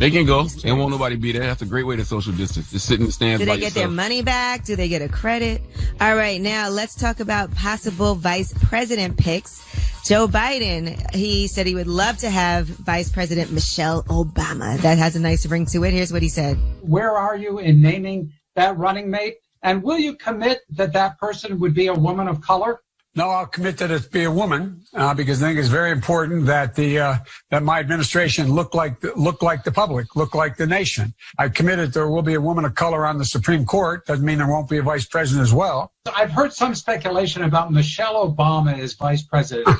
They can go. They won't nobody be there. That's a great way to social distance. Just sit in the stands. Do by they get yourself. their money back? Do they get a credit? All right, now let's talk about possible vice president picks. Joe Biden, he said he would love to have Vice President Michelle Obama. That has a nice ring to it. Here's what he said. Where are you in naming that running mate? And will you commit that that person would be a woman of color? No, I'll commit that it be a woman because I think it's very important that that my administration look like the public, look like the nation. I committed there will be a woman of color on the Supreme Court. Doesn't mean there won't be a vice president as well. I've heard some speculation about Michelle Obama as vice president.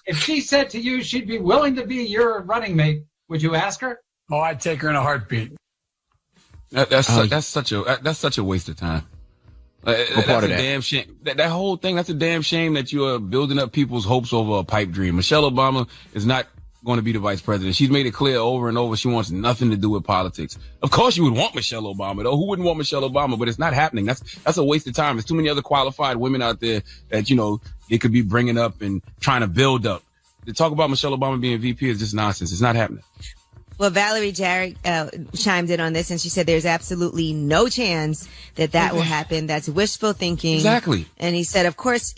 If she said to you she'd be willing to be your running mate, would you ask her? Oh, I'd take her in a heartbeat. That's such a waste of time. That's a damn shame. That whole thing, that's a damn shame that you are building up people's hopes over a pipe dream. Michelle Obama is not going to be the vice president. She's made it clear over and over she wants nothing to do with politics. Of course you would want Michelle Obama, though. Who wouldn't want Michelle Obama? But it's not happening. That's a waste of time. There's too many other qualified women out there that, they could be bringing up and trying to build up. To talk about Michelle Obama being VP is just nonsense. It's not happening. Well, Valerie Jarrett chimed in on this, and she said there's absolutely no chance that will happen. That's wishful thinking. Exactly. And she said, of course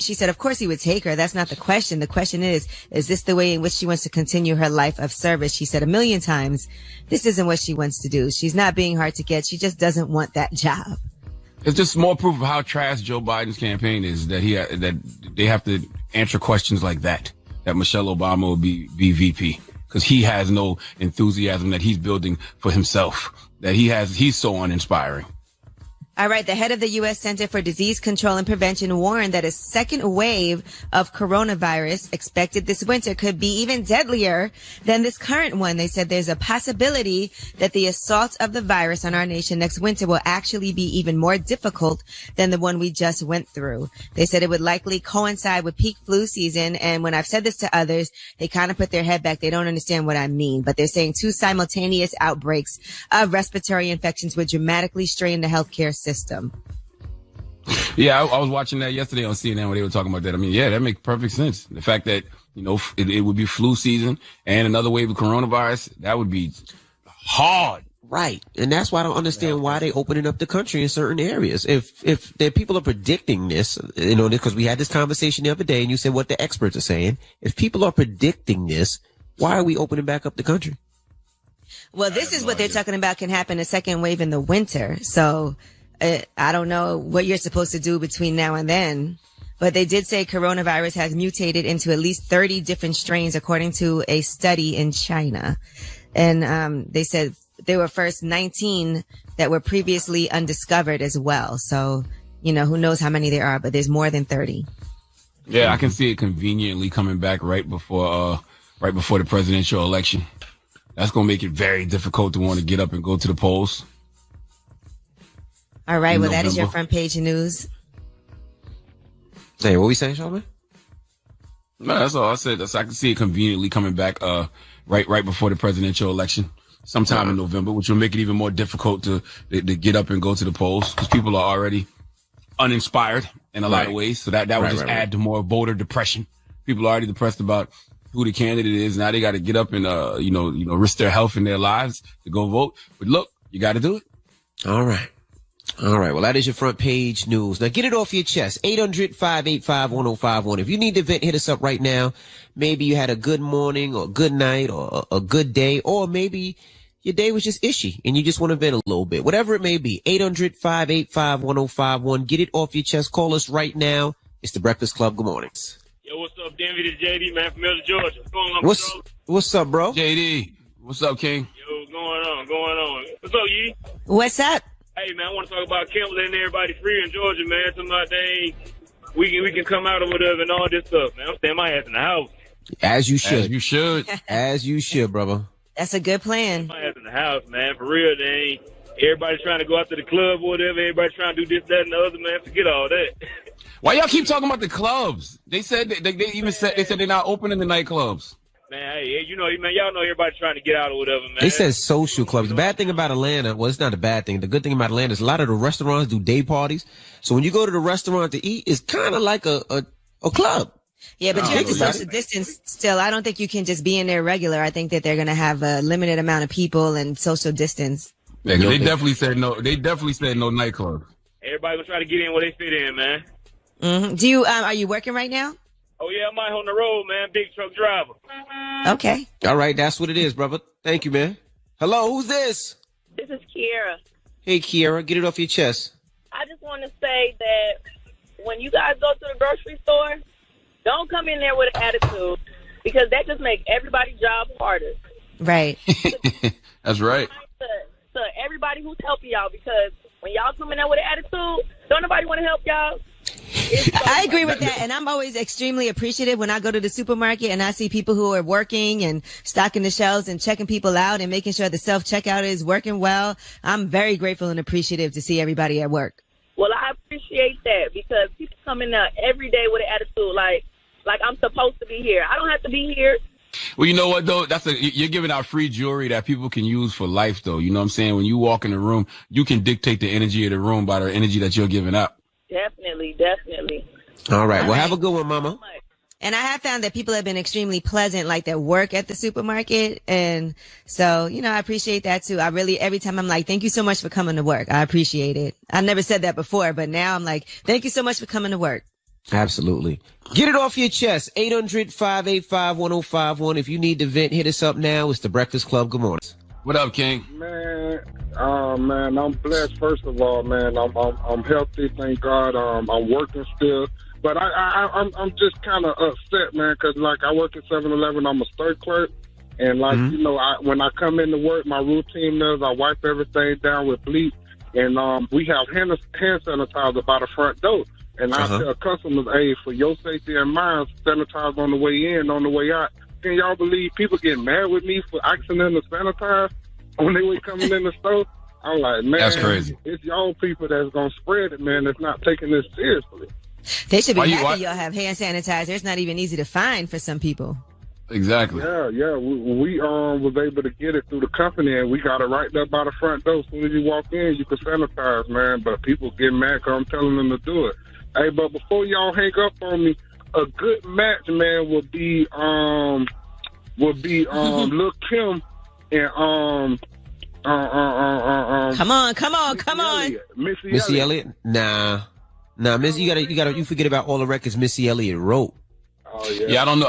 he would take her. That's not the question. The question is this the way in which she wants to continue her life of service? She said 1,000,000 times, this isn't what she wants to do. She's not being hard to get. She just doesn't want that job. It's just more proof of how trash Joe Biden's campaign is that that they have to answer questions like that Michelle Obama will be VP. Because he has no enthusiasm that he's building for himself, he's so uninspiring. All right. The head of the U.S. Center for Disease Control and Prevention warned that a second wave of coronavirus expected this winter could be even deadlier than this current one. They said there's a possibility that the assault of the virus on our nation next winter will actually be even more difficult than the one we just went through. They said it would likely coincide with peak flu season. And when I've said this to others, they kind of put their head back. They don't understand what I mean, but they're saying 2 simultaneous outbreaks of respiratory infections would dramatically strain the healthcare system. Yeah, I was watching that yesterday on CNN where they were talking about that. I mean, yeah, that makes perfect sense. The fact that, it would be flu season and another wave of coronavirus, that would be hard. Right. And that's why I don't understand why they opening up the country in certain areas. If the people are predicting this, because we had this conversation the other day and you said what the experts are saying. If people are predicting this, why are we opening back up the country? Well, this is what they're talking about can happen a second wave in the winter. So I don't know what you're supposed to do between now and then, but they did say coronavirus has mutated into at least 30 different strains, according to a study in China. And they said there were first 19 that were previously undiscovered as well. So, who knows how many there are, but there's more than 30. Yeah, I can see it conveniently coming back right before the presidential election. That's going to make it very difficult to want to get up and go to the polls. All right. Well, that is your front page news. Hey, what we saying, Charlamagne? No, that's all I said. I can see it conveniently coming back right before the presidential election, sometime in November, which will make it even more difficult to get up and go to the polls because people are already uninspired in a lot of ways. So that would just add to more voter depression. People are already depressed about who the candidate is. Now they got to get up and risk their health and their lives to go vote. But look, you got to do it. All right. Well, that is your front page news. Now get it off your chest. 800-585-1051. If you need to vent, hit us up right now. Maybe you had a good morning or good night or a good day, or maybe your day was just ishy and you just want to vent a little bit. Whatever it may be. 800-585-1051. Get it off your chest. Call us right now. It's the Breakfast Club. Good mornings. Yo, what's up, Denver? This JD, man, from Miller, Georgia. What's up, bro? JD, what's up, King? Yo, going on. What's up, Yee? What's up? Hey, man, I want to talk about Kemp letting everybody free in Georgia, man. Talking about we can come out or whatever and all this stuff, man. I'm staying my ass in the house. As you should. As you should, brother. That's a good plan. My ass in the house, man. For real, they ain't. Everybody trying to go out to the club or whatever. Everybody trying to do this, that, and the other, man. Forget all that. Why y'all keep talking about the clubs? They said they said they're not opening the nightclubs. Man, hey, man, y'all know everybody trying to get out or whatever, man. They said social clubs. The bad thing about Atlanta, well, it's not a bad thing. The good thing about Atlanta is a lot of the restaurants do day parties. So when you go to the restaurant to eat, it's kind of like a club. Yeah, but you have to social distance still. I don't think you can just be in there regular. I think that they're going to have a limited amount of people and social distance. Yeah, they definitely said no. They definitely said no nightclub. Everybody gonna try to get in where they fit in, man. Mm-hmm. Do you are you working right now? Oh yeah, I'm out on the road, man. Big truck driver. Okay. All right, that's what it is, brother. Thank you, man. Hello, who's this? This is Kiera. Hey, Kiera, get it off your chest. I just want to say that when you guys go to the grocery store, don't come in there with an attitude because that just makes everybody's job harder. Right. That's right. To everybody who's helping y'all, because when y'all come in there with an attitude, don't nobody want to help y'all. I agree with that, and I'm always extremely appreciative when I go to the supermarket and I see people who are working and stocking the shelves and checking people out and making sure the self-checkout is working well. I'm very grateful and appreciative to see everybody at work. Well, I appreciate that because people come in there every day with an attitude like I'm supposed to be here. I don't have to be here. Well, you know what, though? You're giving out free jewelry that people can use for life, though. You know what I'm saying? When you walk in the room, you can dictate the energy of the room by the energy that you're giving out. Definitely. All right. Well, have a good one, Mama. And I have found that people have been extremely pleasant, like that work at the supermarket. And so, I appreciate that too. Every time I'm like, thank you so much for coming to work. I appreciate it. I never said that before, but now I'm like, thank you so much for coming to work. Absolutely. Get it off your chest. 800-585-1051. If you need to vent, hit us up now. It's the Breakfast Club. Good morning. What up, King? Man, I'm blessed. First of all, man, I'm healthy. Thank God. I'm working still, but I'm just kind of upset, man, because like I work at 7-Eleven. I'm a store clerk, and like when I come into work, my routine is I wipe everything down with bleach, and we have hand sanitizer by the front door. And I tell customers, hey, for your safety and mine, sanitize on the way in, on the way out. Can y'all believe people get mad with me for asking them to sanitize when they were coming in the store? I'm like, man, that's crazy. It's y'all people that's going to spread it, man, that's not taking this seriously. They should be happy y'all have hand sanitizer. It's not even easy to find for some people. Exactly. Yeah. We was able to get it through the company, and we got it right there by the front door. As soon as you walk in, you can sanitize, man. But people get mad because I'm telling them to do it. Hey, but before y'all hang up on me, a good match, man, would be Lil' Kim and Come on. Missy Elliott? Nah, Missy, you forget about all the records Missy Elliott wrote. Oh yeah. Yeah, I don't know.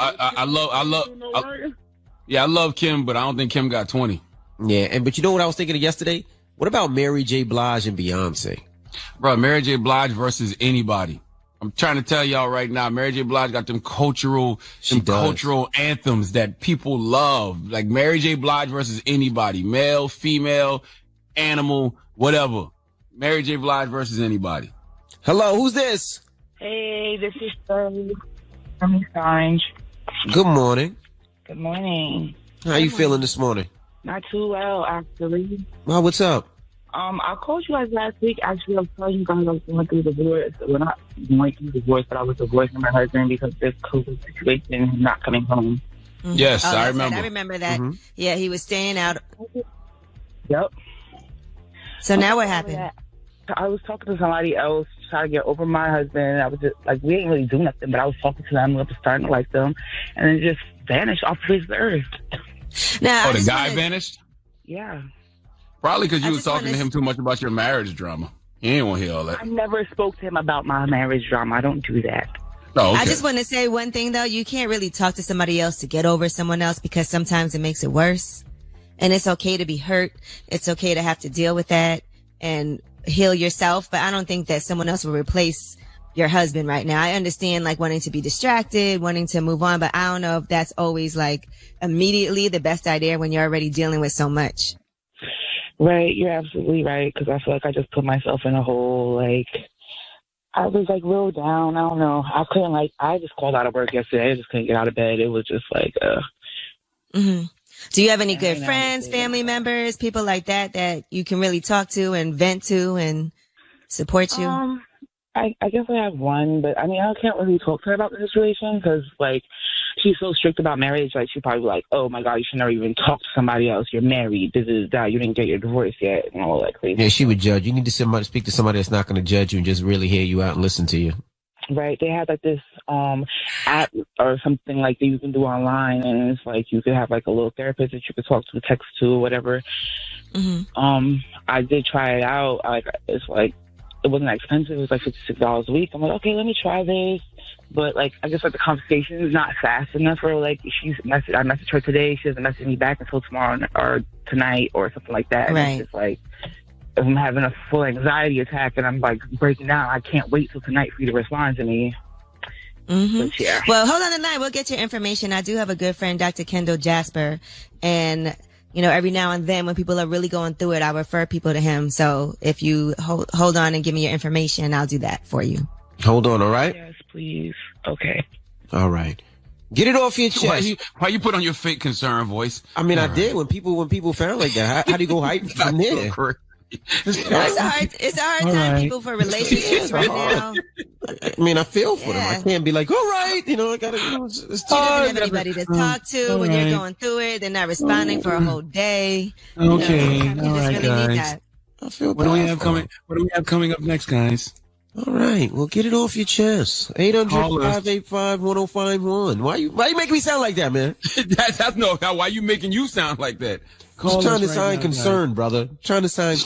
I love Kim, but I don't think Kim got 20. Yeah, but you know what I was thinking of yesterday? What about Mary J. Blige and Beyonce? Bro, Mary J. Blige versus anybody. I'm trying to tell y'all right now, Mary J. Blige got them cultural anthems that people love. Like Mary J. Blige versus anybody. Male, female, animal, whatever. Mary J. Blige versus anybody. Hello, who's this? Hey, this is Shirley from Orange. Good morning. Good morning. How you feeling this morning? Not too well, actually. Well, what's up? I called you guys last week. Actually, I was telling you guys I was going through divorce. Well, not going through divorce, but I was divorcing my husband because this COVID situation is not coming home. Mm-hmm. Yes, I remember. Right. I remember that. Mm-hmm. Yeah, he was staying out. Yep. So now what happened? I was talking to somebody else, trying to get over my husband. I was just like, we didn't really do nothing, but I was talking to them. I was starting to like them, and then just vanished off the face of the earth. Now, the guy vanished? Yeah. Probably because you was talking to him too much about your marriage drama. He didn't want to hear all that. I never spoke to him about my marriage drama. I don't do that. Oh, okay. I just want to say one thing, though. You can't really talk to somebody else to get over someone else because sometimes it makes it worse. And it's okay to be hurt. It's okay to have to deal with that and heal yourself. But I don't think that someone else will replace your husband right now. I understand like wanting to be distracted, wanting to move on, but I don't know if that's always like immediately the best idea when you're already dealing with so much. Right, you're absolutely right, because I feel like I just put myself in a hole. Like, I was, like, real down. I don't know. I just called out of work yesterday. I just couldn't get out of bed. It was just, like, Mm-hmm. Do you have any good friends, family members, people like that you can really talk to and vent to and support you? I guess I have one, but, I mean, I can't really talk to her about the situation because, like, she's so strict about marriage. Like, she'd probably be like, oh, my God, you should never even talk to somebody else. You're married. This is that. You didn't get your divorce yet and all that crazy. Yeah, she would judge. You need to speak to somebody that's not going to judge you and just really hear you out and listen to you. Right. They had, like, this app or something like that you can do online, and it's like you could have like a little therapist that you could talk to, text to, or whatever. Mm-hmm. I did try it out. It's like it wasn't that expensive. It was like $56 a week. I'm like, okay, let me try this. But like, I guess like the conversation is not fast enough for like I messaged her today. She doesn't message me back until tomorrow or tonight or something like that. Right. And it's just like, if I'm having a full anxiety attack and I'm like breaking down, I can't wait till tonight for you to respond to me. Mm-hmm. But, yeah. Well, hold on the line. We'll get your information. I do have a good friend, Dr. Kendall Jasper, and you know, every now and then when people are really going through it, I refer people to him. So if you hold on and give me your information, I'll do that for you. Hold on, all right? Yes, please. Okay. All right. Get it off your chest. Why you put on your fake concern voice? I mean, I did when people found like that. How do you go hype from there? It's a hard time, people, for relationships right now. I mean, I feel for them. I can't be like, all right, you know, I gotta, you know, it's you don't have anybody to talk to when you're going through it. They're not responding for a whole day. Okay, you know, all right, really guys. need that. I feel What do we have coming? What do we have coming up next, guys? All right, well, get it off your chest. 800-585-1051. Why you making me sound like that, man? that's no. Why you making you sound like that? Just trying to sound concerned, brother. Trying to sound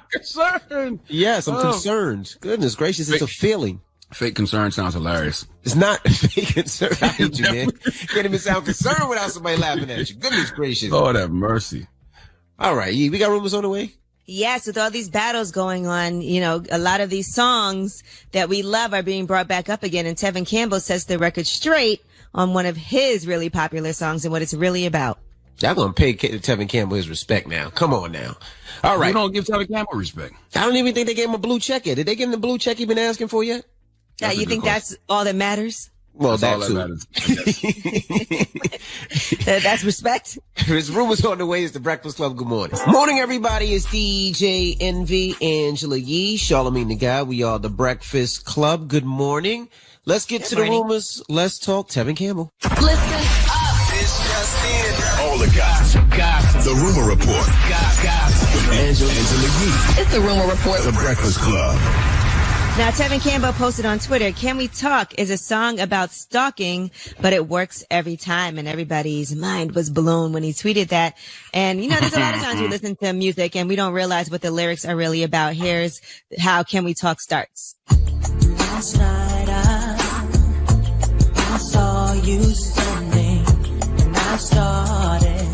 concerned. Yes, I'm concerned. Goodness gracious, it's a feeling. Fake concern sounds hilarious. It's not fake concern. I hate you, man. Can't even sound concerned without somebody laughing at you. Goodness gracious. Lord have mercy. All right, we got rumors on the way? Yes, with all these battles going on, you know, a lot of these songs that we love are being brought back up again. And Tevin Campbell sets the record straight on one of his really popular songs and what it's really about. Y'all gonna pay Tevin Campbell his respect now. Come on now. All right. You don't give Tevin Campbell respect. I don't even think they gave him a blue check yet. Did they give him the blue check he been asking for yet? Yeah, you think that's all that matters? Well, that's all that matters. That's respect. There's rumors on the way. It's the Breakfast Club. Good morning. Morning, everybody. It's DJ Envy, Angela Yee, Charlamagne the Guy. We are the Breakfast Club. Good morning. Let's get to the rumors. Let's talk Tevin Campbell. Listen up. This just in. All the gossip. The Rumor Report. Gossip. With Angela Yee. It's the Rumor Report. The Breakfast Club. Now, Tevin Campbell posted on Twitter, "Can We Talk" is a song about stalking, but it works every time. And everybody's mind was blown when he tweeted that. And, you know, there's a lot of times we listen to music and we don't realize what the lyrics are really about. Here's how "Can We Talk" starts. Last night I saw you standing and I started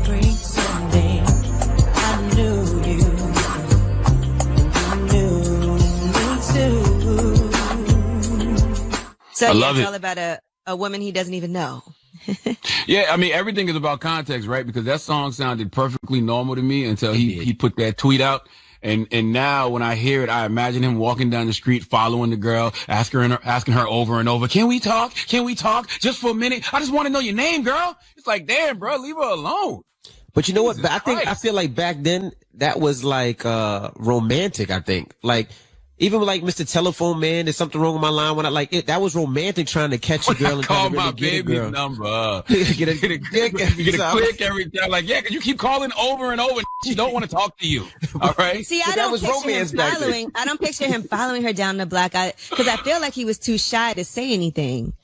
pretending I knew you. So I love it's all about a woman he doesn't even know. Yeah, I mean, everything is about context, right? Because that song sounded perfectly normal to me until he put that tweet out. And now when I hear it, I imagine him walking down the street, following the girl, asking her over and over, "Can we talk? Can we talk? Just for a minute? I just want to know your name, girl." It's like, damn, bro, leave her alone. But you know what? I feel like back then that was like romantic. I think like even like Mr. Telephone Man, there's something wrong with my line when I like it. That was romantic trying to catch a girl and call really my get a baby's girl. number. get a click every time. Like, yeah, because you keep calling over and over. And she don't want to talk to you. All right. See, I don't picture him following her down the block because I feel like he was too shy to say anything.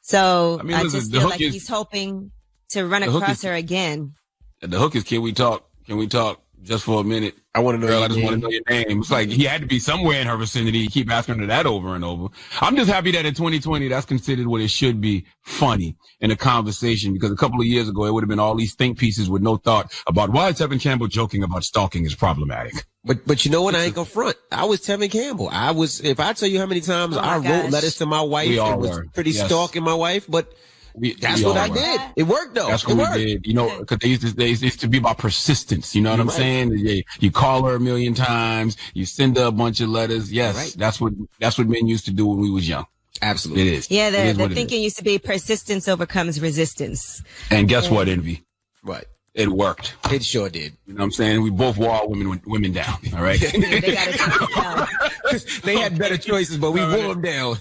So I just feel like he's hoping to run across her again. The hook is, "Can we talk? Can we talk just for a minute? I want to know. Girl, I just want to know your name." It's like he had to be somewhere in her vicinity. You keep asking her that over and over. I'm just happy that in 2020, that's considered what it should be, funny in a conversation. Because a couple of years ago, it would have been all these think pieces with no thought about why Tevin Campbell joking about stalking is problematic. But you know what? I ain't gonna front. I was Tevin Campbell. If I tell you how many times I wrote letters to my wife, we all it was were. pretty stalking my wife, but that's what I did. It worked though. That's what we did. You know, because they used to be about persistence. You know what I'm saying? You call her a million times. You send her a bunch of letters. Yes, that's what men used to do when we was young. Absolutely. It is. Yeah, the thinking used to be persistence overcomes resistance. And guess what, Envy? What? It worked. It sure did. You know what I'm saying? We both wore women down. All right. They had better choices, but we wore them down.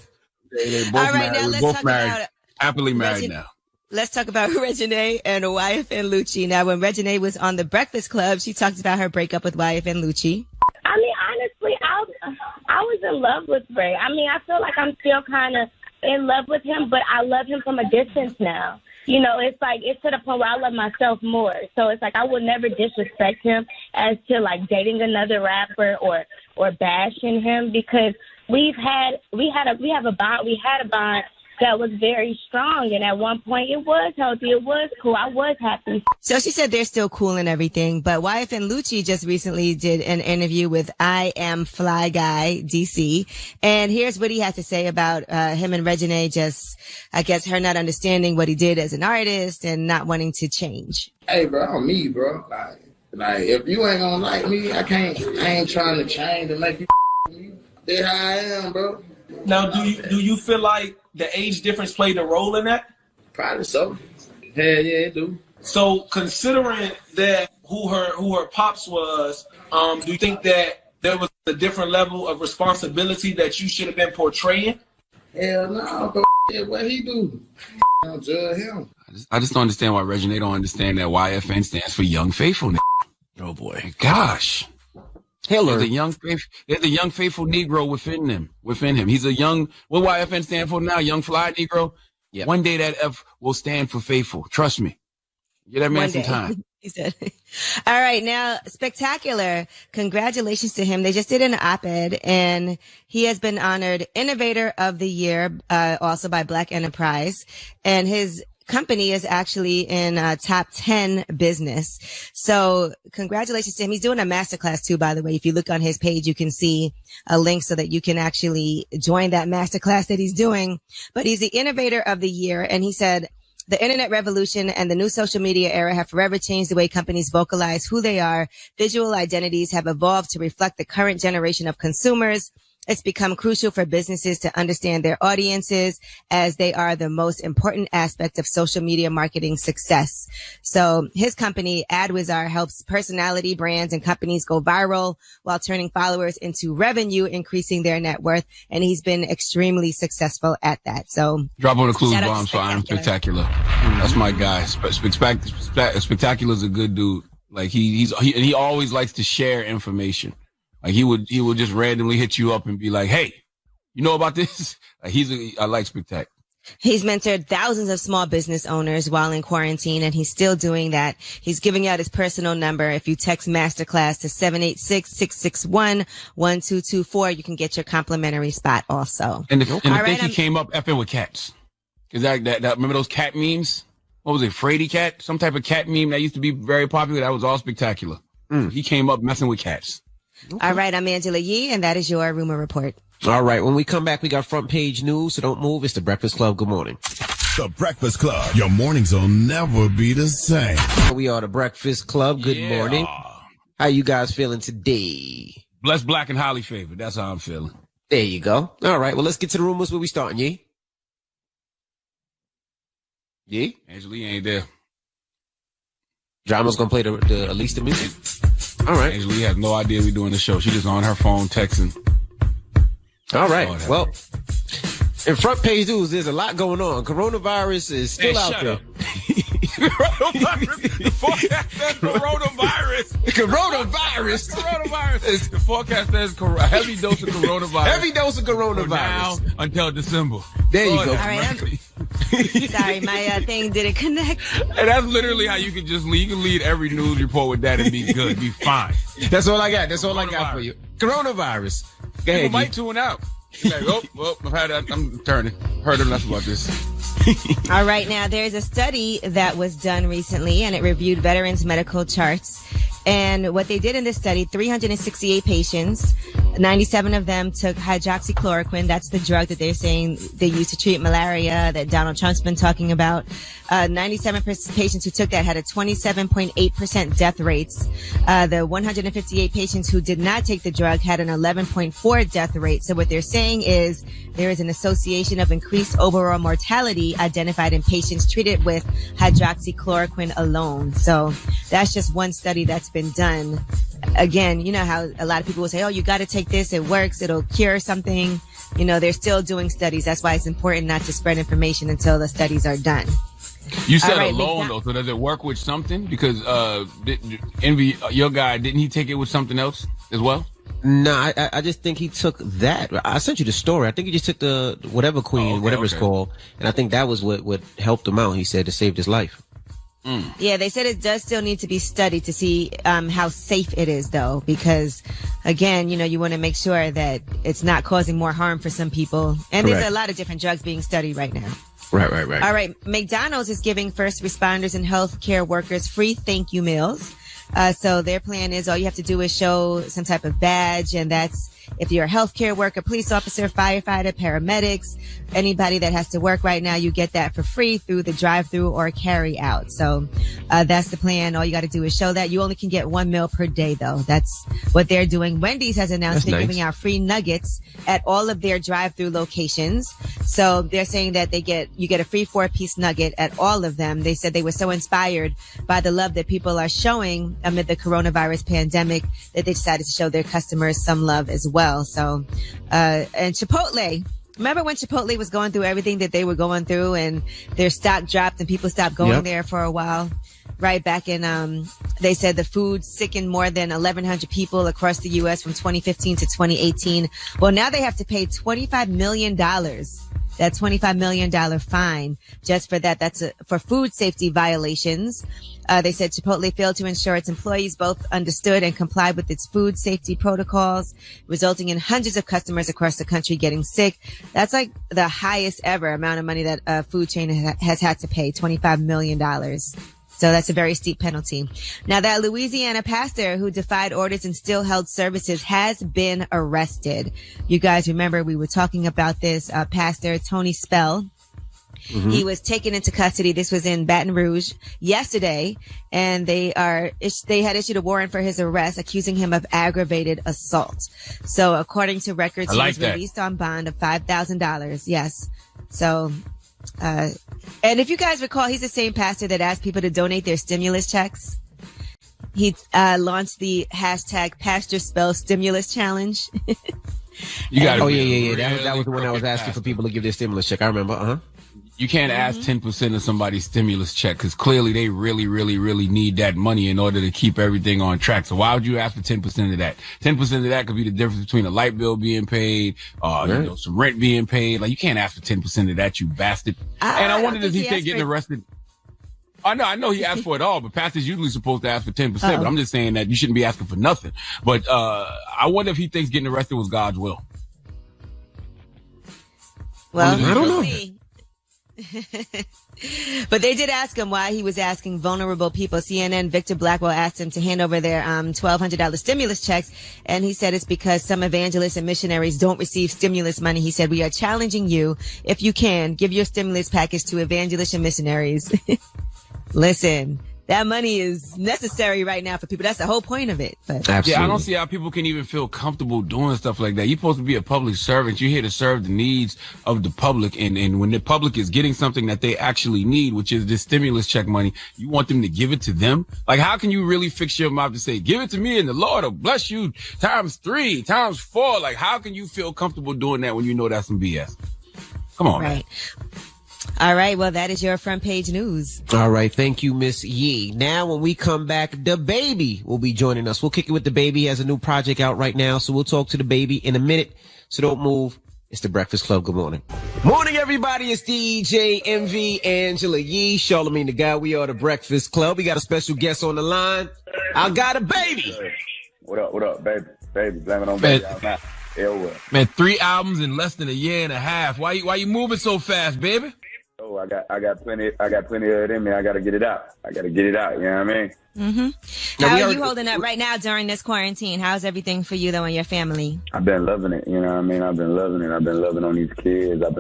They both all right, married. now We're let's both talk married. about Happily married now. Let's talk about Reginae and YFN Lucci. Now, when Reginae was on the Breakfast Club, she talked about her breakup with YFN Lucci. I mean, honestly, I was in love with Ray. I mean, I feel like I'm still kind of in love with him, but I love him from a distance now. You know, it's like, it's to the point where I love myself more. So it's like I would never disrespect him as to like dating another rapper or bashing him, because we have a bond that was very strong, and at one point it was healthy, it was cool, I was happy. So she said they're still cool and everything, but YFN Lucci just recently did an interview with I Am Fly Guy DC, and here's what he had to say about him and Reginae, just, I guess, her not understanding what he did as an artist and not wanting to change. Hey, bro, I'm me, bro. Like if you ain't gonna like me, I ain't trying to change and make you me. That's how I am, bro. Now, do you feel like the age difference played a role in that? Probably so. Hell yeah, it do. So considering that who her pops was, do you think that there was a different level of responsibility that you should have been portraying? Hell no, bro. What he do? Don't judge him. I just don't understand why Reginae don't understand that YFN stands for Young Faithful. Oh boy, gosh. There's a young faithful Negro within him. He's a young, what YFN stand for now? Young Fly Negro. Yeah. One day that F will stand for faithful. Trust me. Get that man some time. He said. All right. Now, Spectacular. Congratulations to him. They just did an op-ed, and he has been honored Innovator of the Year, also by Black Enterprise. And his company is actually in top 10 business. So congratulations to him. He's doing a masterclass too, by the way. If you look on his page, you can see a link so that you can actually join that masterclass that he's doing. But he's the Innovator of the Year. And he said, the internet revolution and the new social media era have forever changed the way companies vocalize who they are. Visual identities have evolved to reflect the current generation of consumers. It's become crucial for businesses to understand their audiences, as they are the most important aspect of social media marketing success. So his company, AdWizard, helps personality brands and companies go viral while turning followers into revenue, increasing their net worth. And he's been extremely successful at that. So drop on the clues bombs for I'm Spectacular. That's my guy. Spectacular's a good dude. Like he always likes to share information. Like he would just randomly hit you up and be like, "Hey, you know about this?" Like I like Spectac. He's mentored thousands of small business owners while in quarantine, and he's still doing that. He's giving out his personal number. If you text Masterclass to 786-661-1224, you can get your complimentary spot also. And I think he came up effing with cats. Cause that remember those cat memes? What was it? Frady cat? Some type of cat meme that used to be very popular. That was all Spectacular. He came up messing with cats. Okay. All right, I'm Angela Yee, and that is your rumor report. All right, when we come back, we got front page news, so don't move. It's the Breakfast Club. Good morning. The Breakfast Club. Your mornings will never be the same. We are the Breakfast Club. Good morning. How you guys feeling today? Blessed, black, and highly favored. That's how I'm feeling. There you go. All right, well, let's get to the rumors. Where we starting, Yee? Yee? Angela Yee ain't there. Drama's gonna play the at least the music. All right. Angela Yee has no idea we're doing the show. She's just on her phone texting. All right. Well, in front page news, there's a lot going on. Coronavirus is still out there. The forecast says coronavirus. Coronavirus. The forecast says a heavy dose of coronavirus. Heavy dose of coronavirus. From now until December. There you go. All right, sorry, my thing didn't connect. And that's literally how you can just lead. You can lead every news report with that and be good, be fine. That's all I got. That's all I got for you. Coronavirus. Go ahead, people might tune out. Like, I've had that. I'm turning. Heard enough about this. All right, now there's a study that was done recently, and it reviewed veterans' medical charts. And what they did in this study, 368 patients, 97 of them took hydroxychloroquine. That's the drug that they're saying they use to treat malaria that Donald Trump's been talking about. 97 patients who took that had a 27.8% death rates. The 158 patients who did not take the drug had an 11.4 death rate. So what they're saying is there is an association of increased overall mortality identified in patients treated with hydroxychloroquine alone. So that's just one study that's been done. Again, you know how a lot of people will say, oh, you got to take this. It works. It'll cure something. You know, they're still doing studies. That's why it's important not to spread information until the studies are done. You said alone, though, so does it work with something? Because Envy, your guy, didn't he take it with something else as well? No, I just think he took that. I sent you the story. I think he just took the whatever queen, whatever it's called, and I think that was what helped him out. He said to save his life. Yeah, they said it does still need to be studied to see how safe it is, though, because, again, you want to make sure that it's not causing more harm for some people. And there's a lot of different drugs being studied right now. Right. All right. McDonald's is giving first responders and healthcare workers free thank you meals. So their plan is all you have to do is show some type of badge, and that's if you're a healthcare worker, police officer, firefighter, paramedics, anybody that has to work right now, you get that for free through the drive-through or carry out. So that's the plan. All you got to do is show that. You only can get 1 meal per day, though. That's what they're doing. Wendy's has announced they're giving out free nuggets at all of their drive-through locations. So they're saying that you get a free 4-piece nugget at all of them. They said they were so inspired by the love that people are showing amid the coronavirus pandemic that they decided to show their customers some love as well. So, and Chipotle, remember when Chipotle was going through everything that they were going through and their stock dropped and people stopped going there for a while? Right back in, they said the food sickened more than 1,100 people across the U.S. from 2015 to 2018. Well, now they have to pay $25 million. That $25 million fine just for that. That's for food safety violations. They said Chipotle failed to ensure its employees both understood and complied with its food safety protocols, resulting in hundreds of customers across the country getting sick. That's like the highest ever amount of money that a food chain has had to pay, $25 million. So that's a very steep penalty. Now, that Louisiana pastor who defied orders and still held services has been arrested. You guys remember we were talking about this, Pastor Tony Spell. Mm-hmm. He was taken into custody. This was in Baton Rouge yesterday, and they had issued a warrant for his arrest, accusing him of aggravated assault. So according to records, he was released on bond of $5,000. Yes. So, and if you guys recall, he's the same pastor that asked people to donate their stimulus checks. He launched the hashtag Pastor Spell Stimulus Challenge. You got yeah. That was the one I was asking for people to give their stimulus check. I remember. You can't ask 10% of somebody's stimulus check because clearly they really, really, really need that money in order to keep everything on track. So why would you ask for 10% of that? 10% of that could be the difference between a light bill being paid, some rent being paid. Like, you can't ask for 10% of that, you bastard. And I wondered if he kept getting arrested. I know he asked for it all, but pastors usually supposed to ask for 10%. But I'm just saying that you shouldn't be asking for nothing. But I wonder if he thinks getting arrested was God's will. Well, I don't know. But they did ask him why he was asking vulnerable people. CNN Victor Blackwell asked him to hand over their $1,200 stimulus checks, and he said it's because some evangelists and missionaries don't receive stimulus money. He said, we are challenging you, if you can, give your stimulus package to evangelists and missionaries. Listen, that money is necessary right now for people. That's the whole point of it. But yeah, I don't see how people can even feel comfortable doing stuff like that. You're supposed to be a public servant. You're here to serve the needs of the public. And when the public is getting something that they actually need, which is this stimulus check money, you want them to give it to them? Like, how can you really fix your mouth to say, give it to me and the Lord will bless you times 3, times 4? Like, how can you feel comfortable doing that when you know that's some BS? Come on, man. All right. Well, that is your front page news. All right. Thank you, Miss Yee. Now, when we come back, the baby will be joining us. We'll kick it with the baby. He has a new project out right now. So we'll talk to the baby in a minute. So don't move. It's the Breakfast Club. Good morning. Morning, everybody. It's DJ MV, Angela Yee, Charlamagne the Guy. We are the Breakfast Club. We got a special guest on the line. I got a baby. What up, baby? Baby, blame it on baby. Man, 3 albums in less than a year and a half. Why you moving so fast, baby? Oh, I got plenty of it in me. I gotta get it out. You know what I mean? Mm-hmm. How are you holding up right now during this quarantine? How's everything for you though and your family? I've been loving it. You know what I mean? I've been loving it. I've been loving on these kids. I've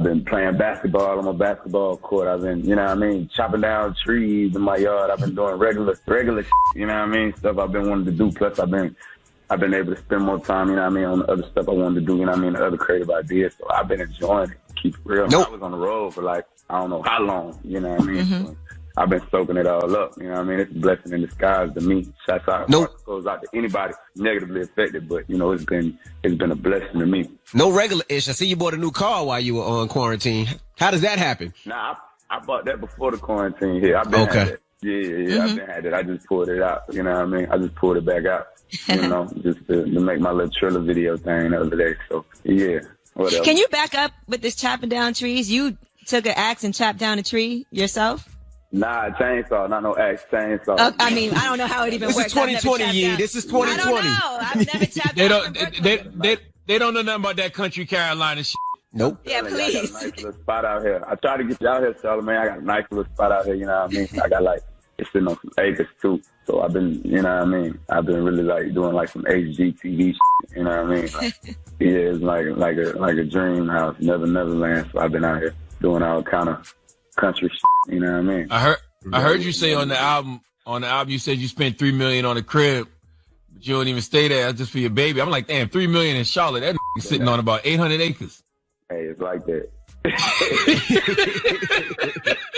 been playing basketball on my basketball court. I've been, you know what I mean, chopping down trees in my yard. I've been doing regular shit, you know what I mean? Stuff I've been wanting to do. Plus I've been able to spend more time, you know what I mean, on the other stuff I wanted to do, you know what I mean, the other creative ideas. So I've been enjoying it. Keep it real. I was on the road for like, I don't know how long, you know what I mean? So I've been soaking it all up, you know what I mean? It's a blessing in disguise to me. Shouts out, goes out to anybody negatively affected, but, you know, it's been a blessing to me. No regular ish. I see you bought a new car while you were on quarantine. How does that happen? Nah, I bought that before the quarantine hit. I've been had it. Yeah, I've been had it. I just pulled it out, you know what I mean? I just pulled it back out. you know, just to make my little Triller video thing the other day. So, yeah, whatever. Can you back up with this chopping down trees? You took an axe and chopped down a tree yourself? Nah, chainsaw, not no axe, chainsaw. I mean, I don't know how it even works. This is 2020, Yee. This is 2020. I don't know. I've never chopped down. They don't know nothing about that country Carolina shit. Nope. Yeah, please. I got a nice little spot out here. I try to get you out here, Charlamagne. I got a nice little spot out here, you know what I mean? I got like, it's sitting on some acres too. So I've been, you know what I mean? I've been really like doing like some HGTV shit, you know what I mean? Like, yeah, it's like a dream house, Neverland. So I've been out here doing all kind of country shit, you know what I mean? I heard you say on the album you said you spent $3 million on the crib, but you don't even stay there just for your baby. I'm like, damn, $3 million in Charlotte. That sitting on about 800 acres. Hey, it's like that.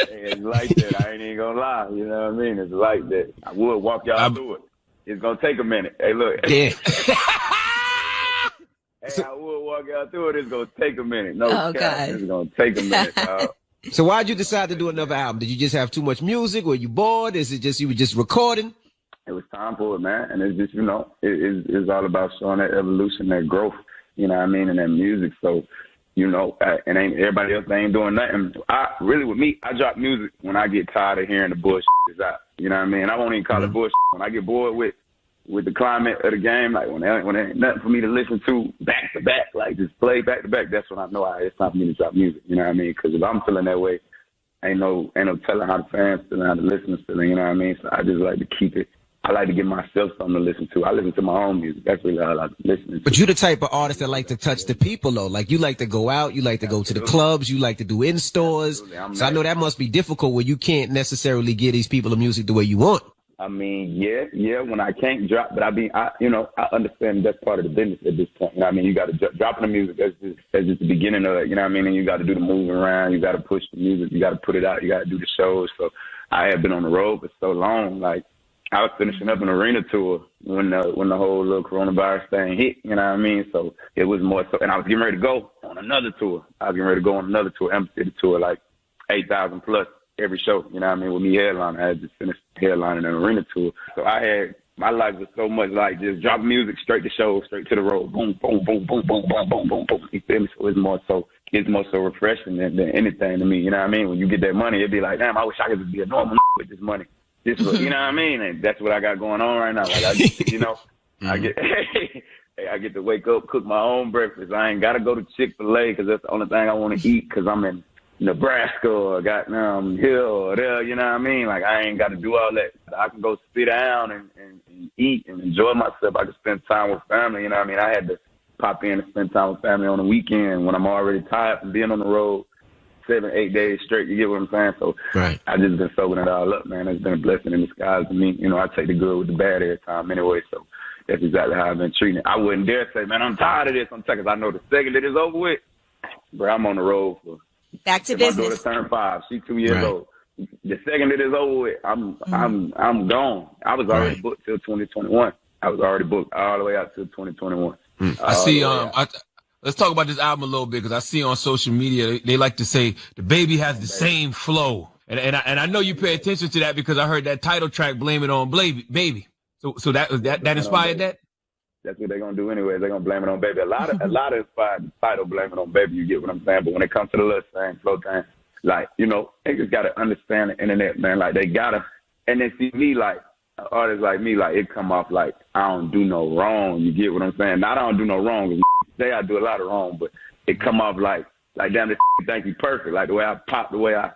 It's like that. I ain't even gonna lie. You know what I mean? It's like that. I would walk y'all through it. It's gonna take a minute. Hey, look. Yeah. Hey, I would walk y'all through it. It's gonna take a minute. No, God. It's gonna take a minute, dog. So why'd you decide to do another album? Did you just have too much music? Were you bored? Is it just you were just recording? It was time for it, man. And it's just, you know, it's all about showing that evolution, that growth, you know what I mean, and that music. So, you know, and everybody else ain't doing nothing. With me, I drop music when I get tired of hearing the bullshit is out. You know what I mean? I won't even call it bullshit. When I get bored with the climate of the game, like when there ain't nothing for me to listen to back to back, like just play back to back, that's when I know it's time for me to drop music. You know what I mean? Because if I'm feeling that way, ain't no telling how the fans feeling, how the listeners feeling. You know what I mean? So I just like to keep it. I like to give myself something to listen to. I listen to my own music. That's really all I like listening to. But you're the type of artist that like to touch the people, though. Like, you like to go out, you like to go to the clubs, you like to do in-stores. So I know that must be difficult where you can't necessarily give these people the music the way you want. I mean, yeah, when I can't drop, but I understand that's part of the business at this point. You know what I mean? You got to dropping the music. That's just the beginning of it. You know what I mean? And you got to do the moving around. You got to push the music. You got to put it out. You got to do the shows. So I have been on the road for so long. Like, I was finishing up an arena tour when the whole little coronavirus thing hit, you know what I mean? So it was more so, and I was getting ready to go on another tour. Amphitheater tour, like 8,000 plus every show, you know what I mean? With me headlining, I had just finished headlining an arena tour. So my life was so much like just drop music, straight to show, straight to the road, boom, boom, boom, boom, boom, boom, boom, boom, boom. You feel me? So it's more so refreshing than anything to me, you know what I mean? When you get that money, it'd be like, damn, I wish I could just be a normal with this money. You know what I mean? And that's what I got going on right now. Like, I get to wake up, cook my own breakfast. I ain't got to go to Chick-fil-A because that's the only thing I want to eat because I'm in Nebraska or here or there, you know what I mean? Like, I ain't got to do all that. I can go sit down and eat and enjoy myself. I can spend time with family, you know what I mean? I had to pop in and spend time with family on the weekend when I'm already tired from being on the road 7-8 days straight. You get what I'm saying? So right. I just been soaking it all up, man. It's been a blessing in disguise to me. You know, I take the good with the bad every time anyway. So that's exactly how I've been treating it. I wouldn't dare say, man, I'm tired of this. I'm tired because I know the second that it's over with, bro, I'm on the road for back to business. My daughter turned 5. She's 2 years old. The second that it's over with, I'm gone. I was already booked till 2021. I was already booked all the way out till 2021. I see. Let's talk about this album a little bit because I see on social media they like to say the baby has the same flow, and I know you pay attention to that because I heard that title track "Blame It on Baby." So that inspired that. That's what they're gonna do anyway. They're gonna blame it on Baby. A lot of inspired the title "Blame It on Baby." You get what I'm saying? But when it comes to the little same flow thing, like they just gotta understand the internet, man. Like they gotta, and then see me like. Artists like me, like it come off like I don't do no wrong. You get what I'm saying? Not I don't do no wrong. Say I do a lot of wrong, but it come off like damn, this think you perfect. Like the way I popped, the way I